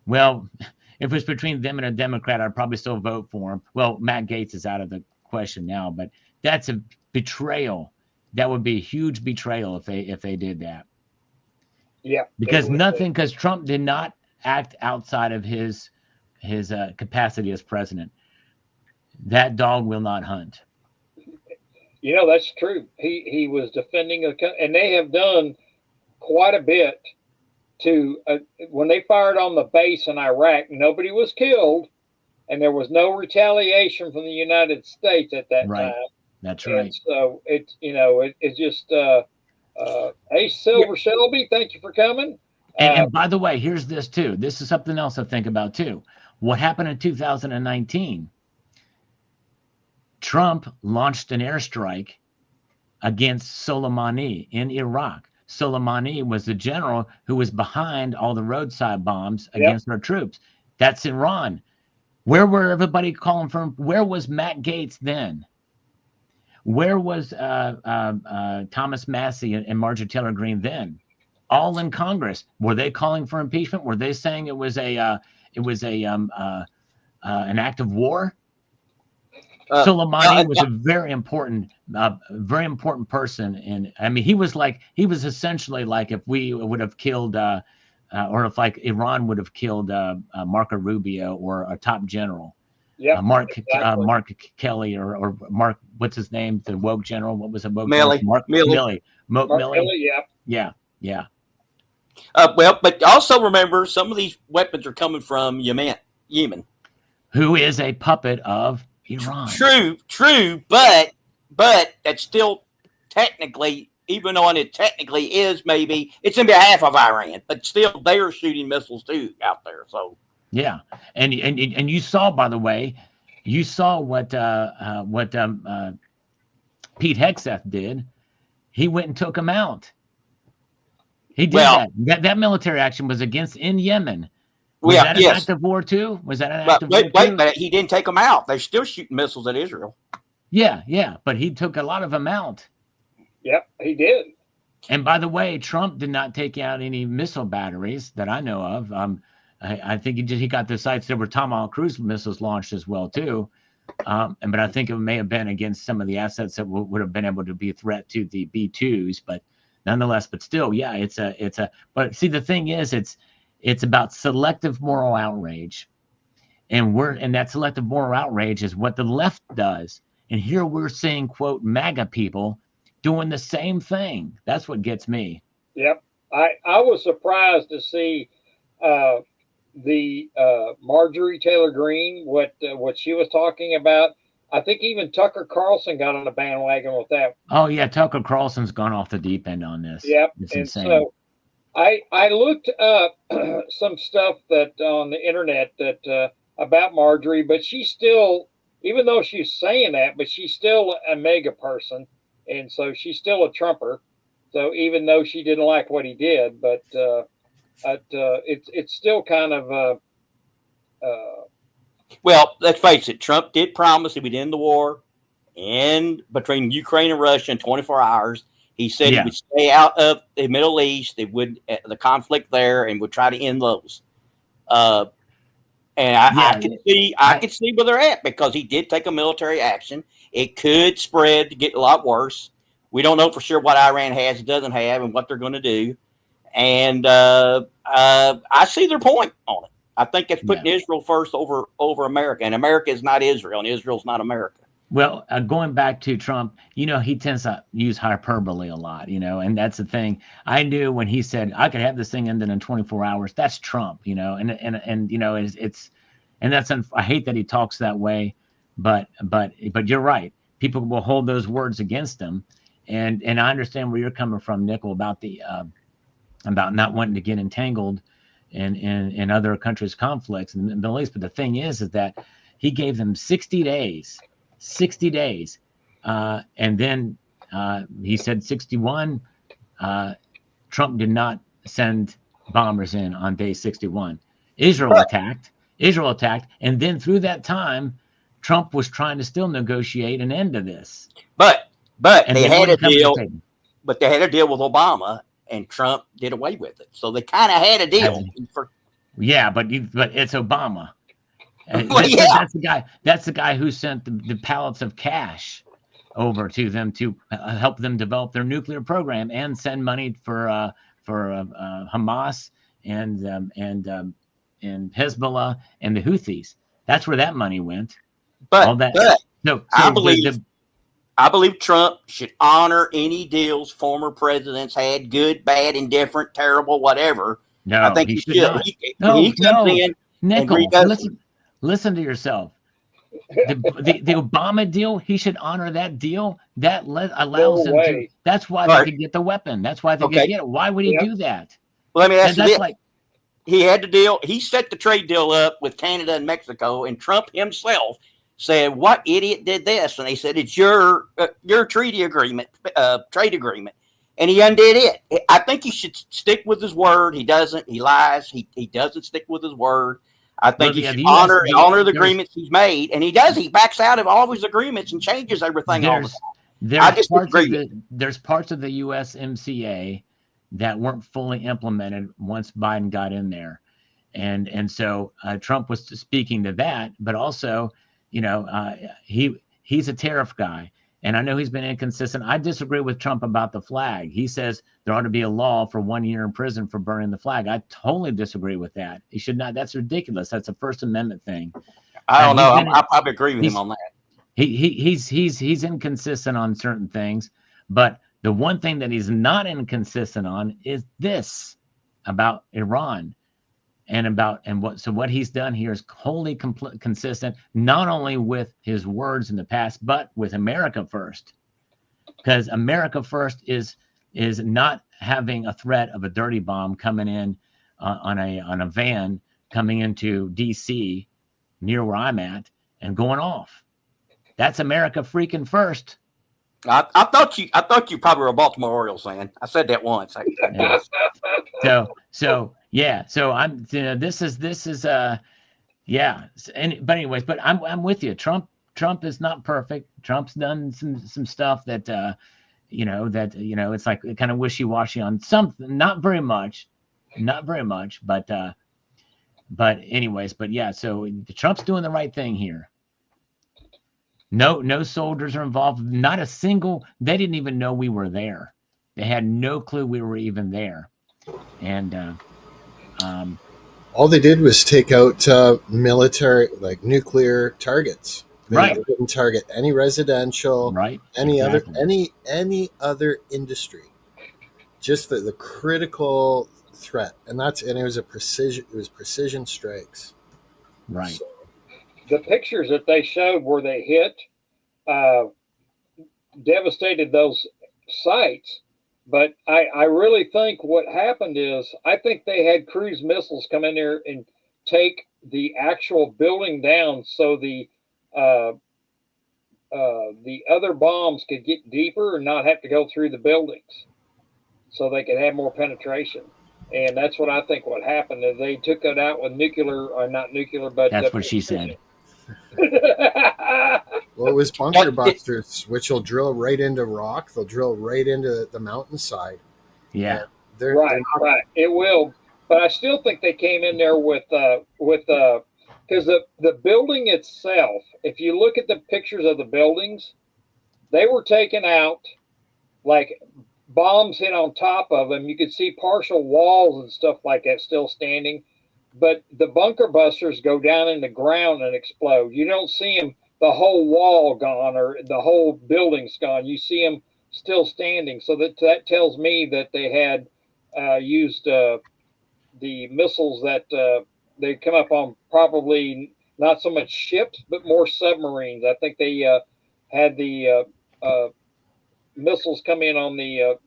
well, if it was between them and a Democrat, I'd probably still vote for him. Well, Matt Gaetz is out of the question now, but that's a betrayal. That would be a huge betrayal if they did that. Yeah. Because Trump did not act outside of his capacity as president. That dog will not hunt. That's true. He was defending and they have done quite a bit to when they fired on the base in Iraq, nobody was killed, and there was no retaliation from the United States at that time. That's right. And so it's just hey, Silver Shelby, thank you for coming. And by the way, here's this too. This is something else I think about too. What happened in 2019? Trump launched an airstrike against Soleimani in Iraq. Soleimani was the general who was behind all the roadside bombs against our troops. That's Iran. Where were everybody calling from? Where was Matt Gaetz then? Where was Thomas Massey and Marjorie Taylor Greene then? All in Congress. Were they calling for impeachment? Were they saying it was an act of war? Soleimani was a very important person, and I mean he was essentially like if we would have killed or if like Iran would have killed Marco Rubio or a top general. Yeah, Mark Kelly or Mark, what's his name? The woke general. What was it? Milley. Mark Milley. Yeah. Well, but also remember, some of these weapons are coming from Yemen, who is a puppet of Iran. True, but that's still technically, even though it technically is, maybe it's in behalf of Iran, but still they are shooting missiles too out there. So yeah, and you saw, by the way, what Pete Hegseth did. He went and took them out. He did that military action was in Yemen. Was that an act of war too? Was that an act of war too? But he didn't take them out. They're still shooting missiles at Israel. Yeah, but he took a lot of them out. Yep, he did. And by the way, Trump did not take out any missile batteries that I know of. I think he got the sites. There were Tomahawk cruise missiles launched as well too. But I think it may have been against some of the assets that would have been able to be a threat to the B-2s. But nonetheless, but still, yeah, it's a. But see, the thing is, it's about selective moral outrage, and that selective moral outrage is what the left does. And here we're seeing, quote, MAGA people doing the same thing. That's what gets me. Yep, I was surprised to see the Marjorie Taylor Greene, what she was talking about. I think even Tucker Carlson got on the bandwagon with that. Oh yeah, Tucker Carlson's gone off the deep end on this. Yep, it's and insane. So I looked up some stuff that on the internet that about Marjorie, but she's still, even though she's saying that, but she's still a MAGA person, and so she's still a Trumper. So even though she didn't like what he did, but it's still kind of well, let's face it. Trump did promise he would end the war between Ukraine and Russia in 24 hours. He said he would stay out of the Middle East. It would the conflict there, and would try to end those. And I can see where they're at, because he did take a military action. It could spread to get a lot worse. We don't know for sure what Iran has and doesn't have, and what they're going to do. And I see their point on it. I think it's putting Israel first over America, and America is not Israel, and Israel's not America. Well, going back to Trump, he tends to use hyperbole a lot, and that's the thing. I knew when he said I could have this thing ended in 24 hours. That's Trump, and it's and that's I hate that he talks that way, but you're right. People will hold those words against him, and I understand where you're coming from, Nickel, about the about not wanting to get entangled in other countries' conflicts in the Middle East. But the thing is that he gave them 60 days. 60 days. And then he said 61. Trump did not send bombers in on day 61. Israel attacked. And then through that time, Trump was trying to still negotiate an end to this. But And they had a wouldn't come to the deal. table. But they had a deal with Obama, and Trump did away with it. So they kind of had a deal. Yeah, but it's Obama. Well, yeah. That's the guy who sent the pallets of cash over to them to help them develop their nuclear program and send money for Hamas and Hezbollah and the Houthis. That's where that money went. But so I believe Trump should honor any deals former presidents had, good, bad, indifferent, terrible, whatever. No, I think he should. He comes in. Nickel, listen to yourself. The Obama deal, he should honor that deal. That allows him to. That's why they could get the weapon. That's why they could get it. Why would he do that? Well, let me ask you this. He had the deal. He set the trade deal up with Canada and Mexico, and Trump himself said, "What idiot did this?" And they said, "It's your treaty agreement, trade agreement." And he undid it. I think he should stick with his word. He doesn't. He lies. He doesn't stick with his word. I think he should honor the agreements he's made, and he does. He backs out of all of his agreements and changes everything all the time. I just agree. There's parts of the USMCA that weren't fully implemented once Biden got in there, and so Trump was speaking to that, but also, he's a tariff guy. And I know he's been inconsistent. I disagree with Trump about the flag. He says there ought to be a law for 1 year in prison for burning the flag. I totally disagree with that. He should not. That's ridiculous. That's a First Amendment thing. I don't know. I probably agree with him on that. He's inconsistent on certain things, but the one thing that he's not inconsistent on is this about Iran. What he's done here is wholly consistent, not only with his words in the past, but with America first. Because America first is not having a threat of a dirty bomb coming in on a van coming into DC near where I'm at and going off. That's America freaking first. I thought you probably were a Baltimore Orioles fan. I said that once. Yeah. So I'm. This is. Yeah. But anyways, but I'm with you. Trump is not perfect. Trump's done some stuff that it's like kind of wishy-washy on something. Not very much. But anyways. But yeah. So Trump's doing the right thing here. No soldiers are involved. Not a single. They didn't even know we were there. They had no clue we were even there. And all they did was take out military, like nuclear targets. They didn't target any residential, any other industry. Just the critical threat, and it was precision strikes. Right. So, the pictures that they showed where they hit devastated those sites. But I really think what happened is I think they had cruise missiles come in there and take the actual building down so the other bombs could get deeper and not have to go through the buildings, so they could have more penetration. And that's what I think what happened is they took it out with nuclear, or not nuclear, but that's what she said. Well, it was bunker busters, which will drill right into rock. They'll drill right into the mountainside. Yeah, they're right. It will, but I still think they came in there with because the building itself. If you look at the pictures of the buildings, they were taken out like bombs hit on top of them. You could see partial walls and stuff like that still standing. But the bunker busters go down in the ground and explode. You don't see them the whole wall gone or the whole building's gone. You see them still standing. So that tells me that they had used the missiles that they come up on, probably not so much ships, but more submarines. I think they had the missiles come in on the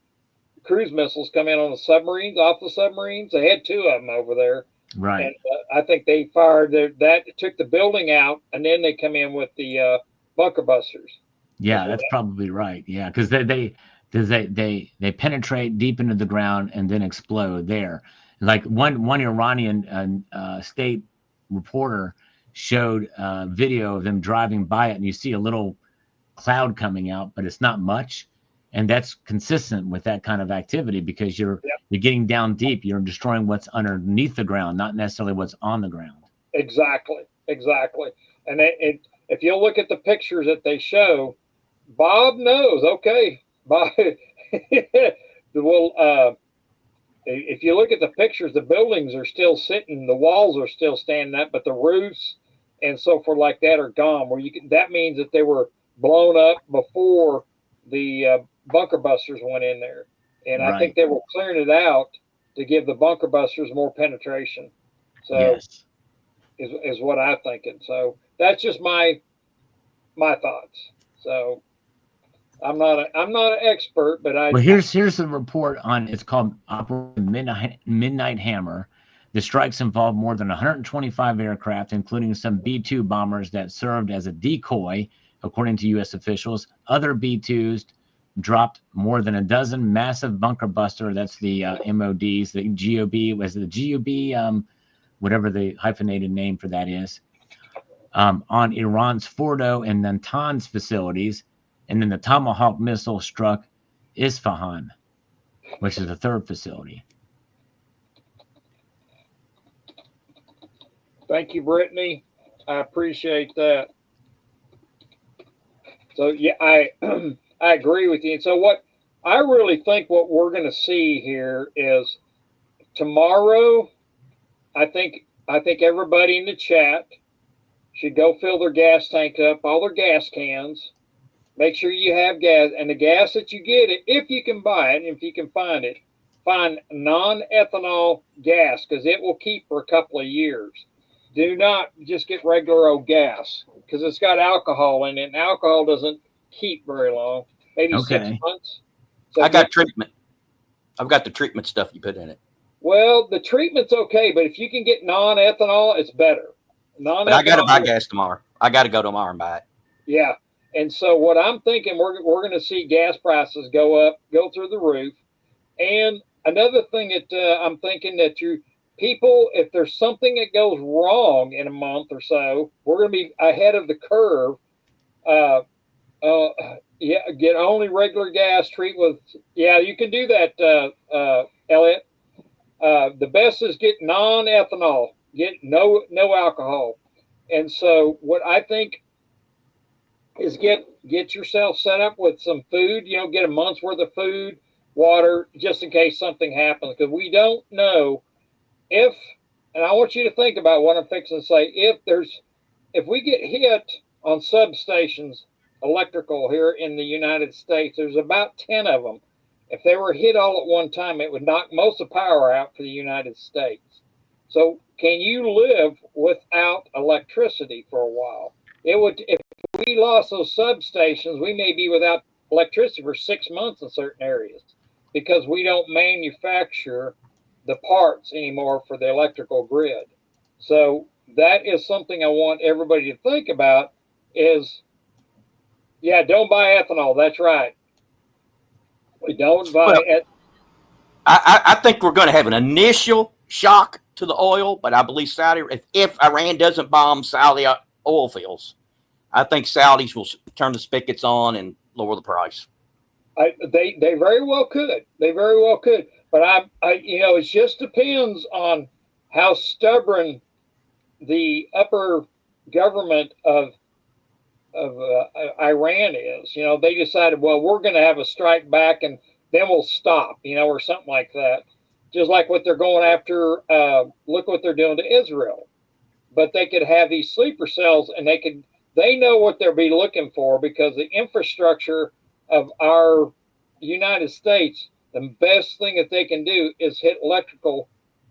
cruise missiles come in on the submarines, off the submarines. They had two of them over there. Right. And I think they fired that, took the building out, and then they come in with the bunker busters. Yeah, that's probably right. Yeah, because they penetrate deep into the ground and then explode there. Like one Iranian state reporter showed a video of them driving by it, and you see a little cloud coming out, but it's not much. And that's consistent with that kind of activity, because you're getting down deep. You're destroying what's underneath the ground, not necessarily what's on the ground. Exactly. And if you look at the pictures that they show, Bob knows. Okay, Bob. Well, if you look at the pictures, the buildings are still sitting, the walls are still standing up, but the roofs and so forth like that are gone. That means that they were blown up before the bunker busters went in there, and I think they were clearing it out to give the bunker busters more penetration. So is what I'm thinking. So that's just my thoughts. So I'm not an expert, but here's the report on. It's called Operation Midnight Hammer. The strikes involved more than 125 aircraft, including some B-2 bombers that served as a decoy, according to U.S. officials. Other B-2s dropped more than a dozen massive bunker buster. That's the MODs. The GOB was the GOB, whatever the hyphenated name for that is, on Iran's Fordo and Natanz facilities. And then the Tomahawk missile struck Isfahan, which is the third facility. Thank you, Brittany. I appreciate that. So yeah, I agree with you. And so what I really think what we're going to see here is tomorrow. I think everybody in the chat should go fill their gas tank up, all their gas cans. Make sure you have gas, and the gas that you get, if you can buy it, if you can find it, find non-ethanol gas, because it will keep for a couple of years. Do not just get regular old gas, because it's got alcohol in it, and alcohol doesn't keep very long, maybe 6 months. So I got treatment. I've got the treatment stuff you put in it. Well, the treatment's okay, but if you can get non-ethanol, it's better. But I got to buy gas tomorrow. I got to go tomorrow and buy it. Yeah. And so what I'm thinking, we're going to see gas prices go through the roof. And another thing that I'm thinking that people, if there's something that goes wrong in a month or so, we're going to be ahead of the curve. Get only regular gas, treat with, you can do that, Elliot. The best is get non-ethanol, get no alcohol. And so what I think is get yourself set up with some food, get a month's worth of food, water, just in case something happens. Because we don't know and I want you to think about what I'm fixing to say, if we get hit on substations, electrical here in the United States, there's about 10 of them. If they were hit all at one time, it would knock most of the power out for the United States. So can you live without electricity for a while? If we lost those substations, we may be without electricity for 6 months in certain areas because we don't manufacture the parts anymore for the electrical grid. So that is something I want everybody to think about is, don't buy ethanol. That's right. We don't buy it. I think we're going to have an initial shock to the oil, but I believe if Iran doesn't bomb Saudi oil fields, I think Saudis will turn the spigots on and lower the price. They very well could. They very well could. But it just depends on how stubborn the upper government of Iran is. They decided, well, we're going to have a strike back and then we'll stop, or something like that. Just like what they're going after. Look what they're doing to Israel. But they could have these sleeper cells and they could they know what they'll be looking for, because the infrastructure of our United States, the best thing that they can do is hit electrical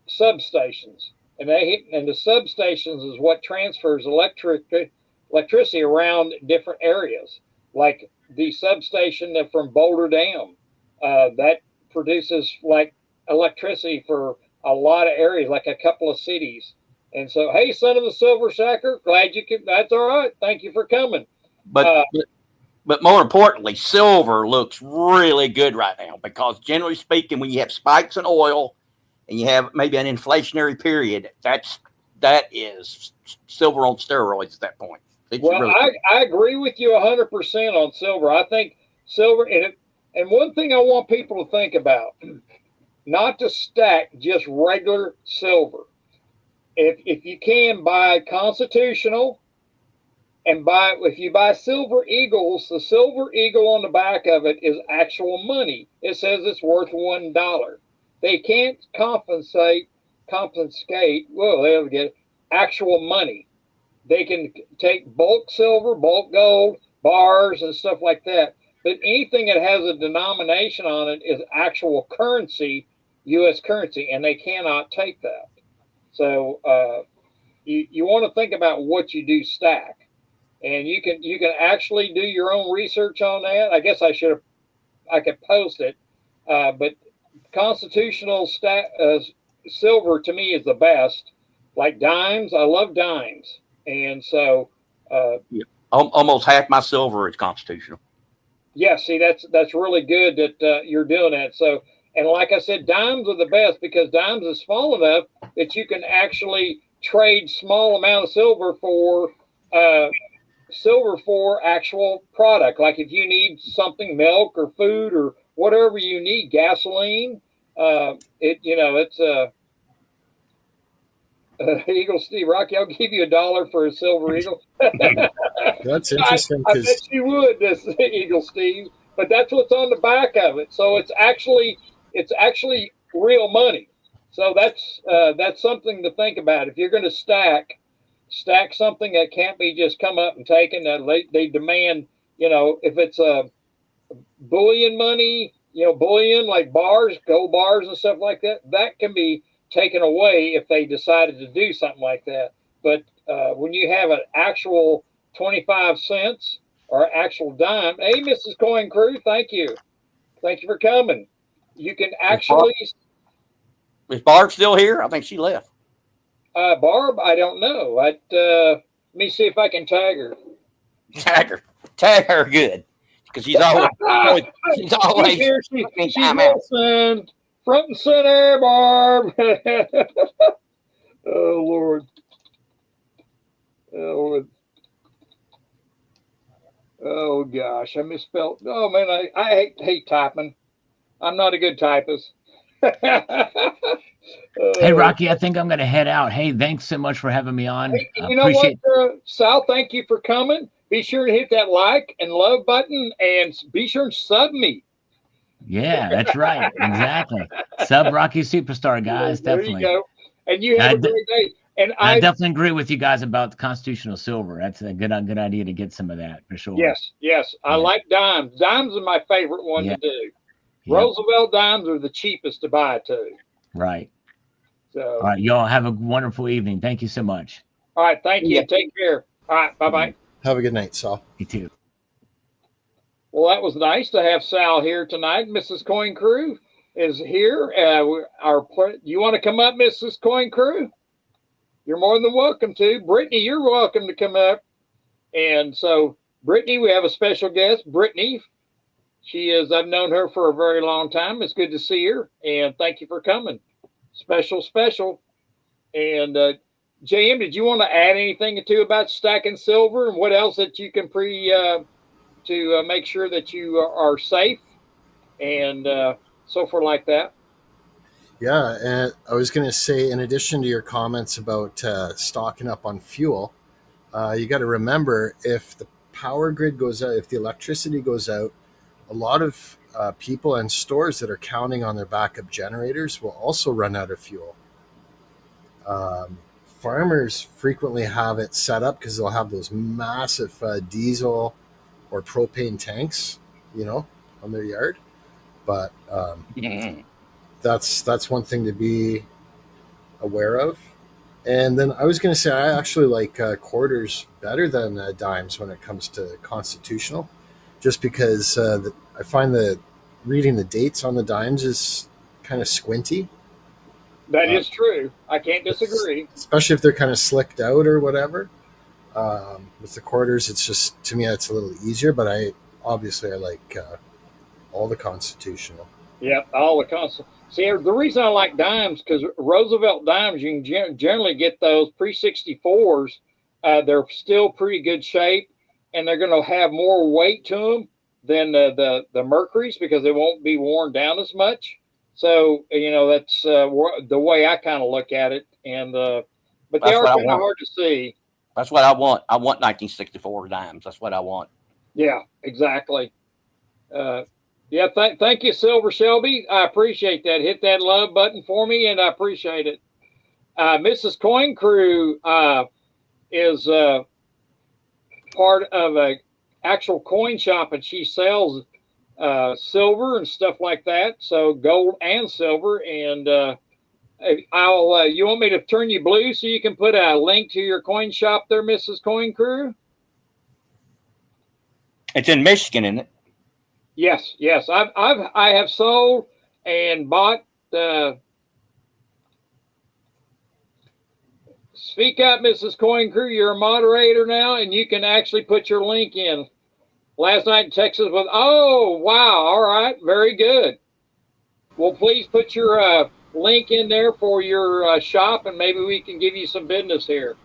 substations, and the substations is what transfers electricity around different areas, like the substation from Boulder Dam, that produces like electricity for a lot of areas, like a couple of cities. And so, hey, son of the Silver Shacker, glad you could. That's all right. Thank you for coming. But more importantly, silver looks really good right now, because generally speaking, when you have spikes in oil and you have maybe an inflationary period, that is silver on steroids at that point. Well, really I agree with you 100% on silver. I think silver, and one thing I want people to think about, not to stack just regular silver. If you can, buy Constitutional, and if you buy Silver Eagles, the Silver Eagle on the back of it is actual money. It says it's worth $1. They can't confiscate. Well, they'll get actual money. They can take bulk silver, bulk gold, bars, and stuff like that. But anything that has a denomination on it is actual currency, U.S. currency, and they cannot take that. So you want to think about what you do stack, and you can actually do your own research on that. I guess I could post it, but Constitutional silver to me is the best. Like dimes, I love dimes, and so almost half my silver is Constitutional. Yeah, see, that's really good that you're doing that. So. And like I said, dimes are the best, because dimes is small enough that you can actually trade small amount of silver for actual product. Like if you need something, milk or food or whatever you need, gasoline, it's Eagle Steve Rocky. I'll give you $1 for a silver eagle. That's interesting. I bet you would, this Eagle Steve. But that's what's on the back of it. So it's actually real money. So that's something to think about. If you're going to stack something that can't be just come up and taken. They demand, if it's a bullion money, bullion like bars, gold bars and stuff like that, that can be taken away if they decided to do something like that. But when you have an actual 25 cents or actual dime, hey, Mrs. Coin Crew, thank you for coming. You can actually. Is Barb still here? I think she left. Barb, I don't know. Let me see if I can tag her. Tag her good, because she's always she's here. She's listening. Front and center, Barb. Oh Lord. Oh gosh, I misspelled. Oh man, I hate typing. I'm not a good typist. Hey Rocky, I think I'm going to head out. Hey, thanks so much for having me on. Hey, you know what, Sal? Thank you for coming. Be sure to hit that like and love button, and be sure to sub me. Yeah, that's right. Exactly. Sub Rocky Superstar, guys. Definitely. There you go. And you have a great day. And I definitely agree with you guys about the Constitutional silver. That's a good idea to get some of that for sure. Yes. I like dimes. Dimes are my favorite one to do. Yeah. Roosevelt dimes are the cheapest to buy too. Right. So. All right, y'all have a wonderful evening. Thank you so much. All right, thank you. Take care. All right, bye-bye. Have a good night, Sal. You too. Well, that was nice to have Sal here tonight. Mrs. Coin Crew is here. You want to come up, Mrs. Coin Crew? You're more than welcome to. Brittany, you're welcome to come up. And so, Brittany, we have a special guest, Brittany. I've known her for a very long time. It's good to see her. And thank you for coming. Special. And JM, did you want to add anything to about stacking silver and what else that you can to make sure that you are safe and so forth like that? Yeah, and I was going to say, in addition to your comments about stocking up on fuel, you got to remember, if the power grid goes out, if the electricity goes out, a lot of people and stores that are counting on their backup generators will also run out of fuel. farmers frequently have it set up because they'll have those massive diesel or propane tanks, on their yard. But that's one thing to be aware of. And then I was going to say I actually like quarters better than dimes when it comes to constitutional, just because I find that reading the dates on the dimes is kind of squinty. That is true. I can't disagree. Especially if they're kind of slicked out or whatever. With the quarters, it's just, to me, it's a little easier, but I like all the constitutional. Yep, all the constitutional. See, the reason I like dimes, because Roosevelt dimes, you can generally get those pre-64s. They're still pretty good shape, and they're going to have more weight to them than the Mercuries because they won't be worn down as much. So, that's the way I kind of look at it. And but they are kind of hard to see. That's what I want. I want 1964 dimes. That's what I want. Yeah, exactly. Yeah, thank you, Silver Shelby. I appreciate that. Hit that love button for me, and I appreciate it. Mrs. Coin Crew is part of an actual coin shop, and she sells silver and stuff like that. So gold and silver. And you want me to turn you blue so you can put a link to your coin shop there, Mrs. Coin Crew? It's in Michigan, isn't it? Yes. I have sold and bought. Speak up, Mrs. Coin Crew. You're a moderator now, and you can actually put your link in. Last night in Texas was. Oh wow! All right, very good. Well, please put your link in there for your shop, and maybe we can give you some business here.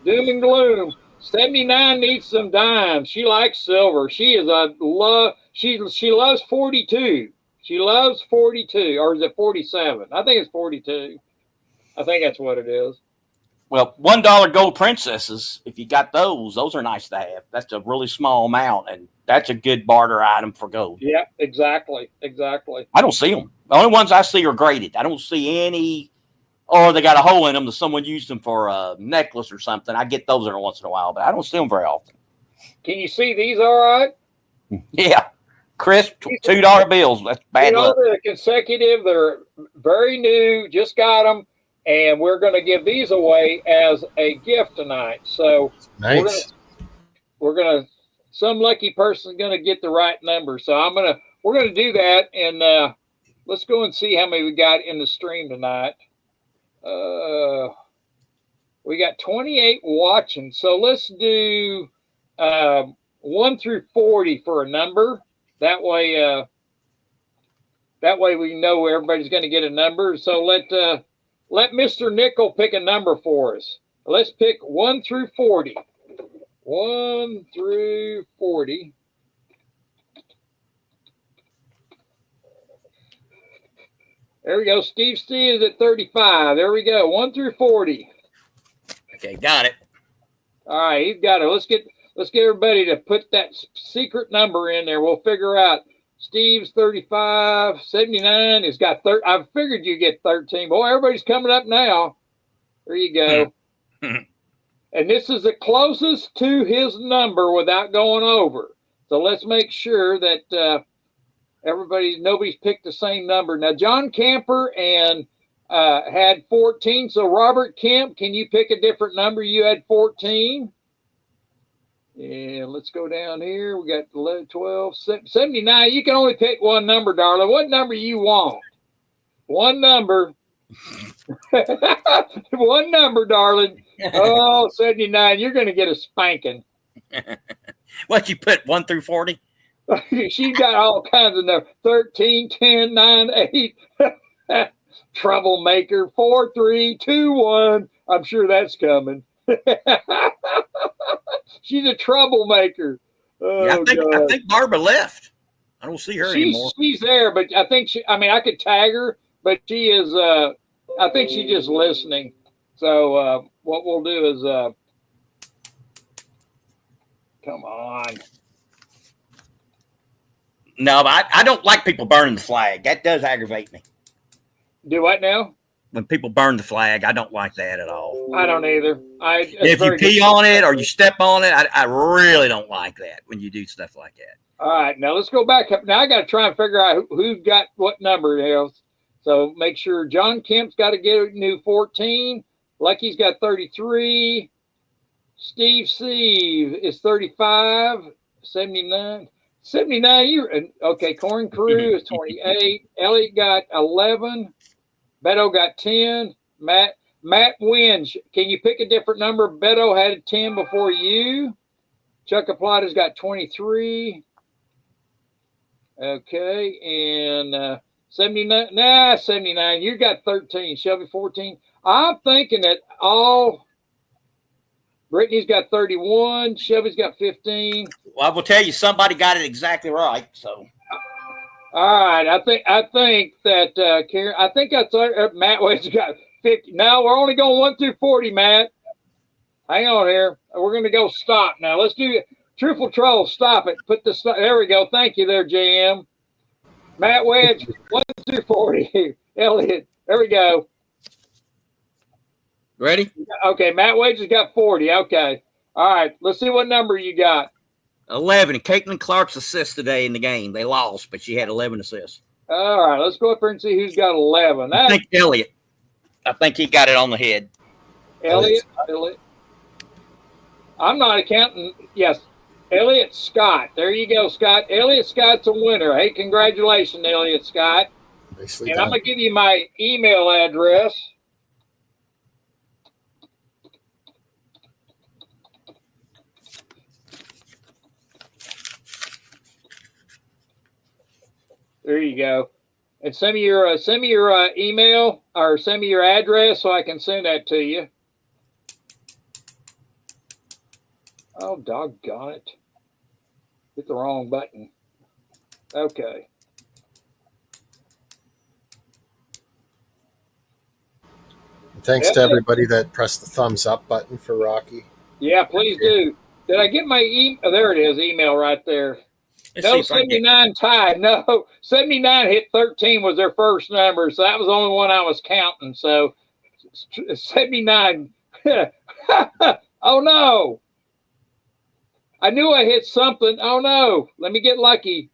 Doom and gloom. 79 needs some dimes. She likes silver. She is she loves 42. She loves 42, or is it 47? I think it's 42. I think that's what it is. Well, $1 gold princesses, if you got those are nice to have. That's a really small amount, and that's a good barter item for gold. Yeah, exactly. I don't see them. The only ones I see are graded. I don't see any. Or they got a hole in them that someone used them for a necklace or something. I get those every once in a while, but I don't see them very often. Can you see these all right? Yeah. Crisp $2 bills. That's bad luck. They're consecutive. They're very new. Just got them. And we're going to give these away as a gift tonight. So nice. We're going to some lucky person's going to get the right number. So we're going to do that. And let's go and see how many we got in the stream tonight. We got 28 watching, so let's do 1 through 40 for a number. That way we know everybody's going to get a number. So let Mr. Nickel pick a number for us. Let's pick 1 through 40. 1 through 40. There we go. Steve is at 35. There we go. 1 through 40. Okay, got it. All right, he's got it. Let's get everybody to put that secret number in there. We'll figure out. Steve's 35. 79 has got 30. I figured you get 13. Boy, everybody's coming up now. There you go. And this is the closest to his number without going over. So let's make sure that nobody's picked the same number. Now, John Camper and had 14. So, Robert Kemp, can you pick a different number? You had 14. And let's go down here. We got 11, 12, 79. You can only pick one number, darling. What number you want? One number. One number, darling. Oh, 79. You're going to get a spanking. What you put, 1 through 40? She's got all kinds of numbers. 13, 10, 9, 8. Troublemaker. 4, 3, 2, 1. I'm sure that's coming. She's a troublemaker. Oh, yeah, I think Barbara left. I don't see her anymore. She's there, but I think I could tag her, but she is, I think she's just listening. So what we'll do is, come on. No, but I don't like people burning the flag. That does aggravate me. Do what now? when people burn the flag. I don't like that at all. I don't either. If you pee on it or you step on it, I really don't like that when you do stuff like that. All right, now let's go back up. Now I got to try and figure out who got what number else. So make sure John Kemp's got to get a new 14. Lucky's got 33. Steve is 35. 79. 79. Okay. Corn Crew is 28. Elliot got 11. Beto got 10. Matt wins. Can you pick a different number? Beto had 10 before you. Chuck Aplata's got 23. Okay, and 79. Nah, 79. You got 13. Shelby 14. I'm thinking that Brittany's got 31. Shelby's got 15. Well, I will tell you, somebody got it exactly right. So, all right. I think that Karen. I think that's Matt Wade's got 50. Now we're only going 1 through 40. Matt, hang on here. We're going to go stop now. Let's do it. Truthful Troll, stop it. Put the there we go. Thank you there, JM. Matt Wedge, 1 through 40. Elliot, there we go. Ready? Okay, Matt Wedge has got 40. Okay. All right. Let's see what number you got. 11. Caitlin Clark's assist today in the game. They lost, but she had 11 assists. All right. Let's go up here and see who's got 11. I think Elliot. I think he got it on the head. Elliot. I'm not accounting. Yes. Elliot Scott. There you go, Scott. Elliot Scott's a winner. Hey, congratulations, Elliot Scott. Nicely and done. I'm going to give you my email address. There you go. And send me your email or send me your address so I can send that to you. Oh, doggone it. Hit the wrong button. Okay. Thanks to everybody that pressed the thumbs up button for Rocky. Yeah, please do. Did I get my email? Oh, there it is, email right there. No, 79 tied. No, 79 hit 13 was their first number, so that was the only one I was counting. So 79. Oh, no. I knew I hit something. Oh, no. Let me get lucky.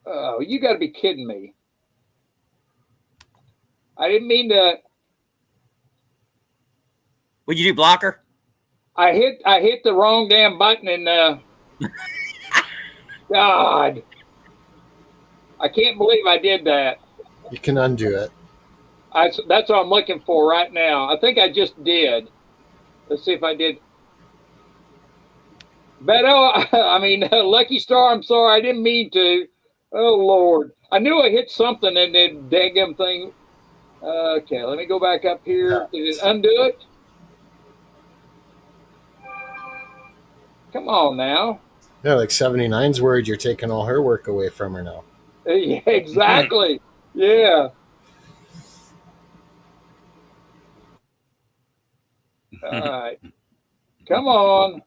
Oh, you got to be kidding me. I didn't mean to. What'd you do, blocker? I hit the wrong damn button and God. I can't believe I did that. You can undo it. That's what I'm looking for right now. I think I just did. Let's see if I did. Beto, Lucky Star, I'm sorry. I didn't mean to. Oh, Lord. I knew I hit something and then daggum thing. Okay, let me go back up here. Did it undo it? Come on now. Yeah, like 79's worried you're taking all her work away from her now. Yeah, exactly. Yeah. All right. Come on.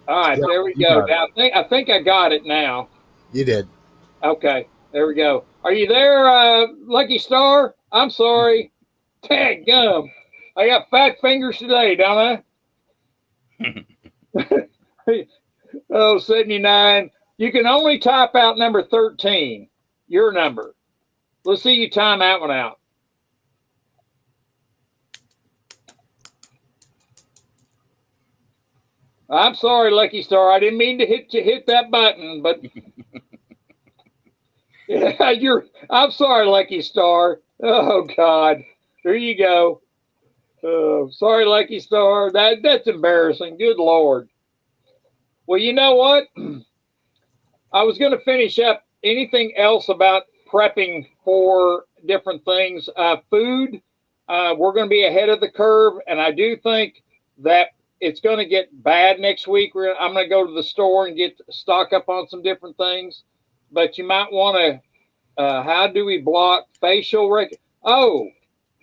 All right, there we go. Now, I think I got it now. You did. Okay, there we go. Are you there, Lucky Star? I'm sorry. Tag gum. I got fat fingers today, don't I? Oh, 79. You can only type out number 13, your number. Let's see you time that one out. I'm sorry, Lucky Star. I didn't mean to hit that button, but yeah, I'm sorry, Lucky Star. Oh God, there you go. Oh, sorry, Lucky Star. That's embarrassing. Good Lord. Well, you know what? I was going to finish up anything else about prepping for different things. Food, we're going to be ahead of the curve, and I do think that it's going to get bad next week. I'm going to go to the store and stock up on some different things. But you might want to, how do we block facial Oh,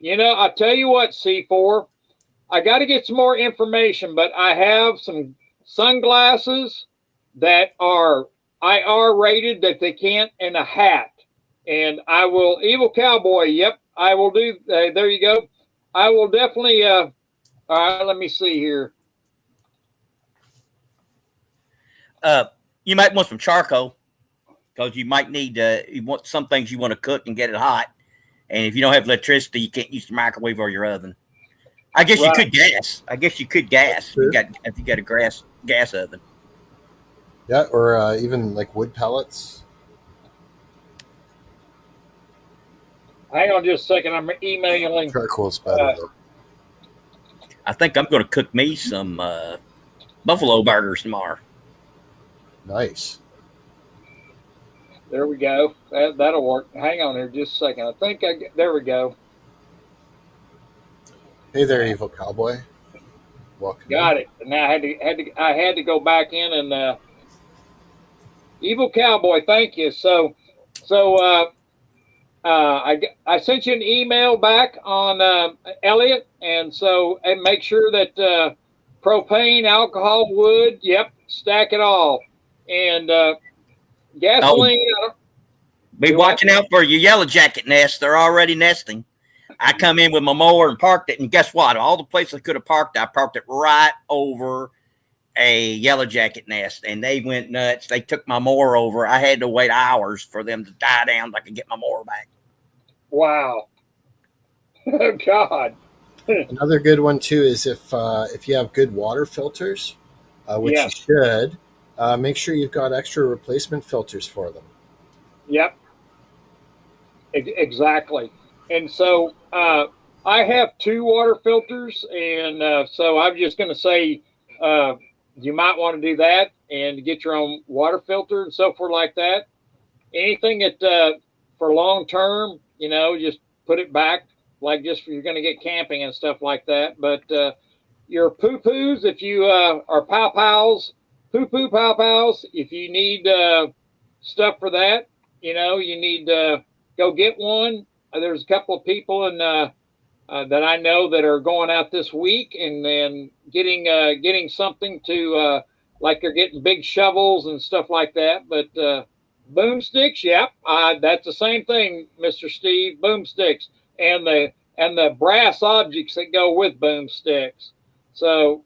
I'll tell you what, C4. I got to get some more information, but I have some sunglasses that are IR rated that they can't, and a hat. And I will, Evil Cowboy, yep, I will do, there you go. I will definitely, all right, let me see here. You might want some charcoal because you might need, you want some things you want to cook and get it hot. And if you don't have electricity, you can't use the microwave or your oven. I guess you could gas. I guess you could gas if you got a gas oven. Yeah, or even like wood pellets. Hang on just a second. I'm emailing. Charcoal's better though. I think I'm going to cook me some buffalo burgers tomorrow. Nice. There we go. That'll work. Hang on here just a second. I think there we go. Hey there, Evil Cowboy. Welcome. Got it. And now I had to go back in and Evil Cowboy, thank you. So I sent you an email back on Elliot, and make sure that propane, alcohol, wood, yep, stack it all, and gasoline. Be watching out for your yellow jacket nests. They're already nesting. I come in with my mower and parked it, and guess what? All the places I could have parked, I parked it right over a yellow jacket nest, and they went nuts. They took my mower over. I had to wait hours for them to die down so I could get my mower back. Wow. Oh, God. Another good one too is if you have good water filters, which you should, make sure you've got extra replacement filters for them. Yep. Exactly. And so I have 2 water filters, and so I'm just going to say you might want to do that and get your own water filter and so forth like that. Anything that for long term, just put it back, like just for you're going to get camping and stuff like that. But your poo-poos, if you are pow-pows, poo-poo pow-pows, if you need stuff for that, you need to go get one. There's a couple of people that I know that are going out this week and then getting something to like they're getting big shovels and stuff like that. But boomsticks, yep, that's the same thing, Mr. Steve. Boomsticks and the brass objects that go with boomsticks. So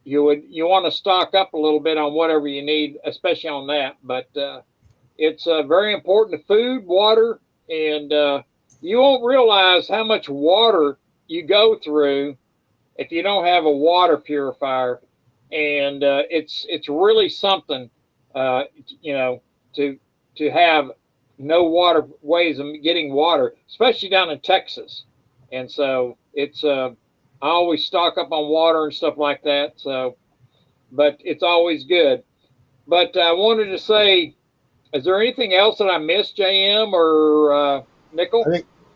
you want to stock up a little bit on whatever you need, especially on that. But it's very important to food, water, and you won't realize how much water you go through if you don't have a water purifier. And it's really something, to have no water ways of getting water, especially down in Texas. And so it's I always stock up on water and stuff like that. So, but it's always good. But I wanted to say, is there anything else that I missed, JM or Nickel?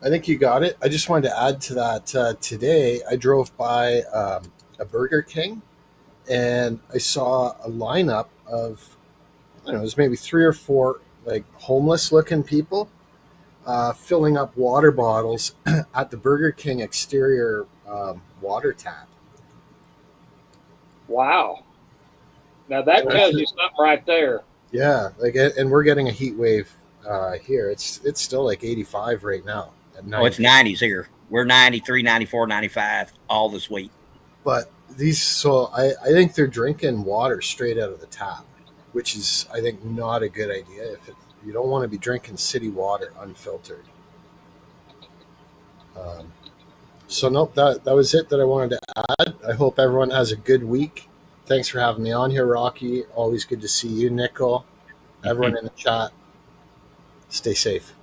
I think you got it. I just wanted to add to that. Today, I drove by a Burger King, and I saw a lineup of, I don't know, it was maybe 3 or 4 like homeless-looking people filling up water bottles at the Burger King exterior water tap. Wow! Now that tells you something right there. Yeah, and we're getting a heat wave here. It's still like 85 right now. Oh, it's 90s here. We're 93, 94, 95 all this week. But I think they're drinking water straight out of the tap, which is, I think, not a good idea. You don't want to be drinking city water unfiltered. So nope, that was it that I wanted to add. I hope everyone has a good week. Thanks for having me on here, Rocky. Always good to see you, Nickel. Everyone in the chat, stay safe.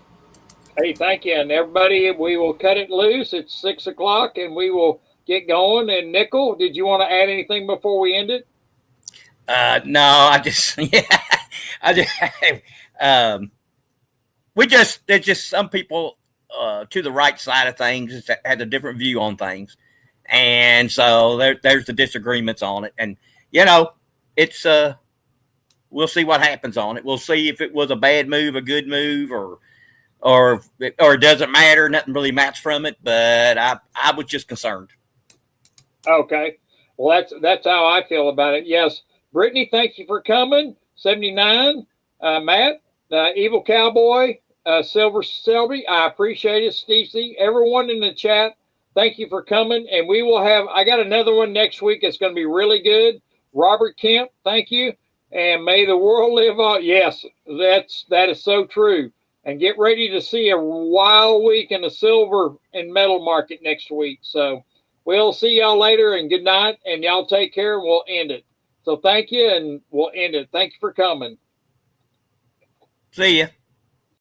Hey, thank you. And everybody, we will cut it loose. It's 6 o'clock and we will get going. And Nickel, did you want to add anything before we end it? No, there's just some people to the right side of things that had a different view on things. And so there's the disagreements on it. And, it's, we'll see what happens on it. We'll see if it was a bad move, a good move, or it doesn't matter. Nothing really matters from it. But I was just concerned. Okay. Well, that's how I feel about it. Yes. Brittany, thank you for coming. 79. Matt, Evil Cowboy, Silver Selby, I appreciate it. Stacey, everyone in the chat, thank you for coming. And we will have, I got another one next week. It's going to be really good. Robert Kemp, thank you. And may the world live on. Yes, that is so true. And get ready to see a wild week in the silver and metal market next week. So we'll see y'all later, and good night. And y'all take care, and we'll end it. So thank you, and we'll end it. Thank you for coming. See ya.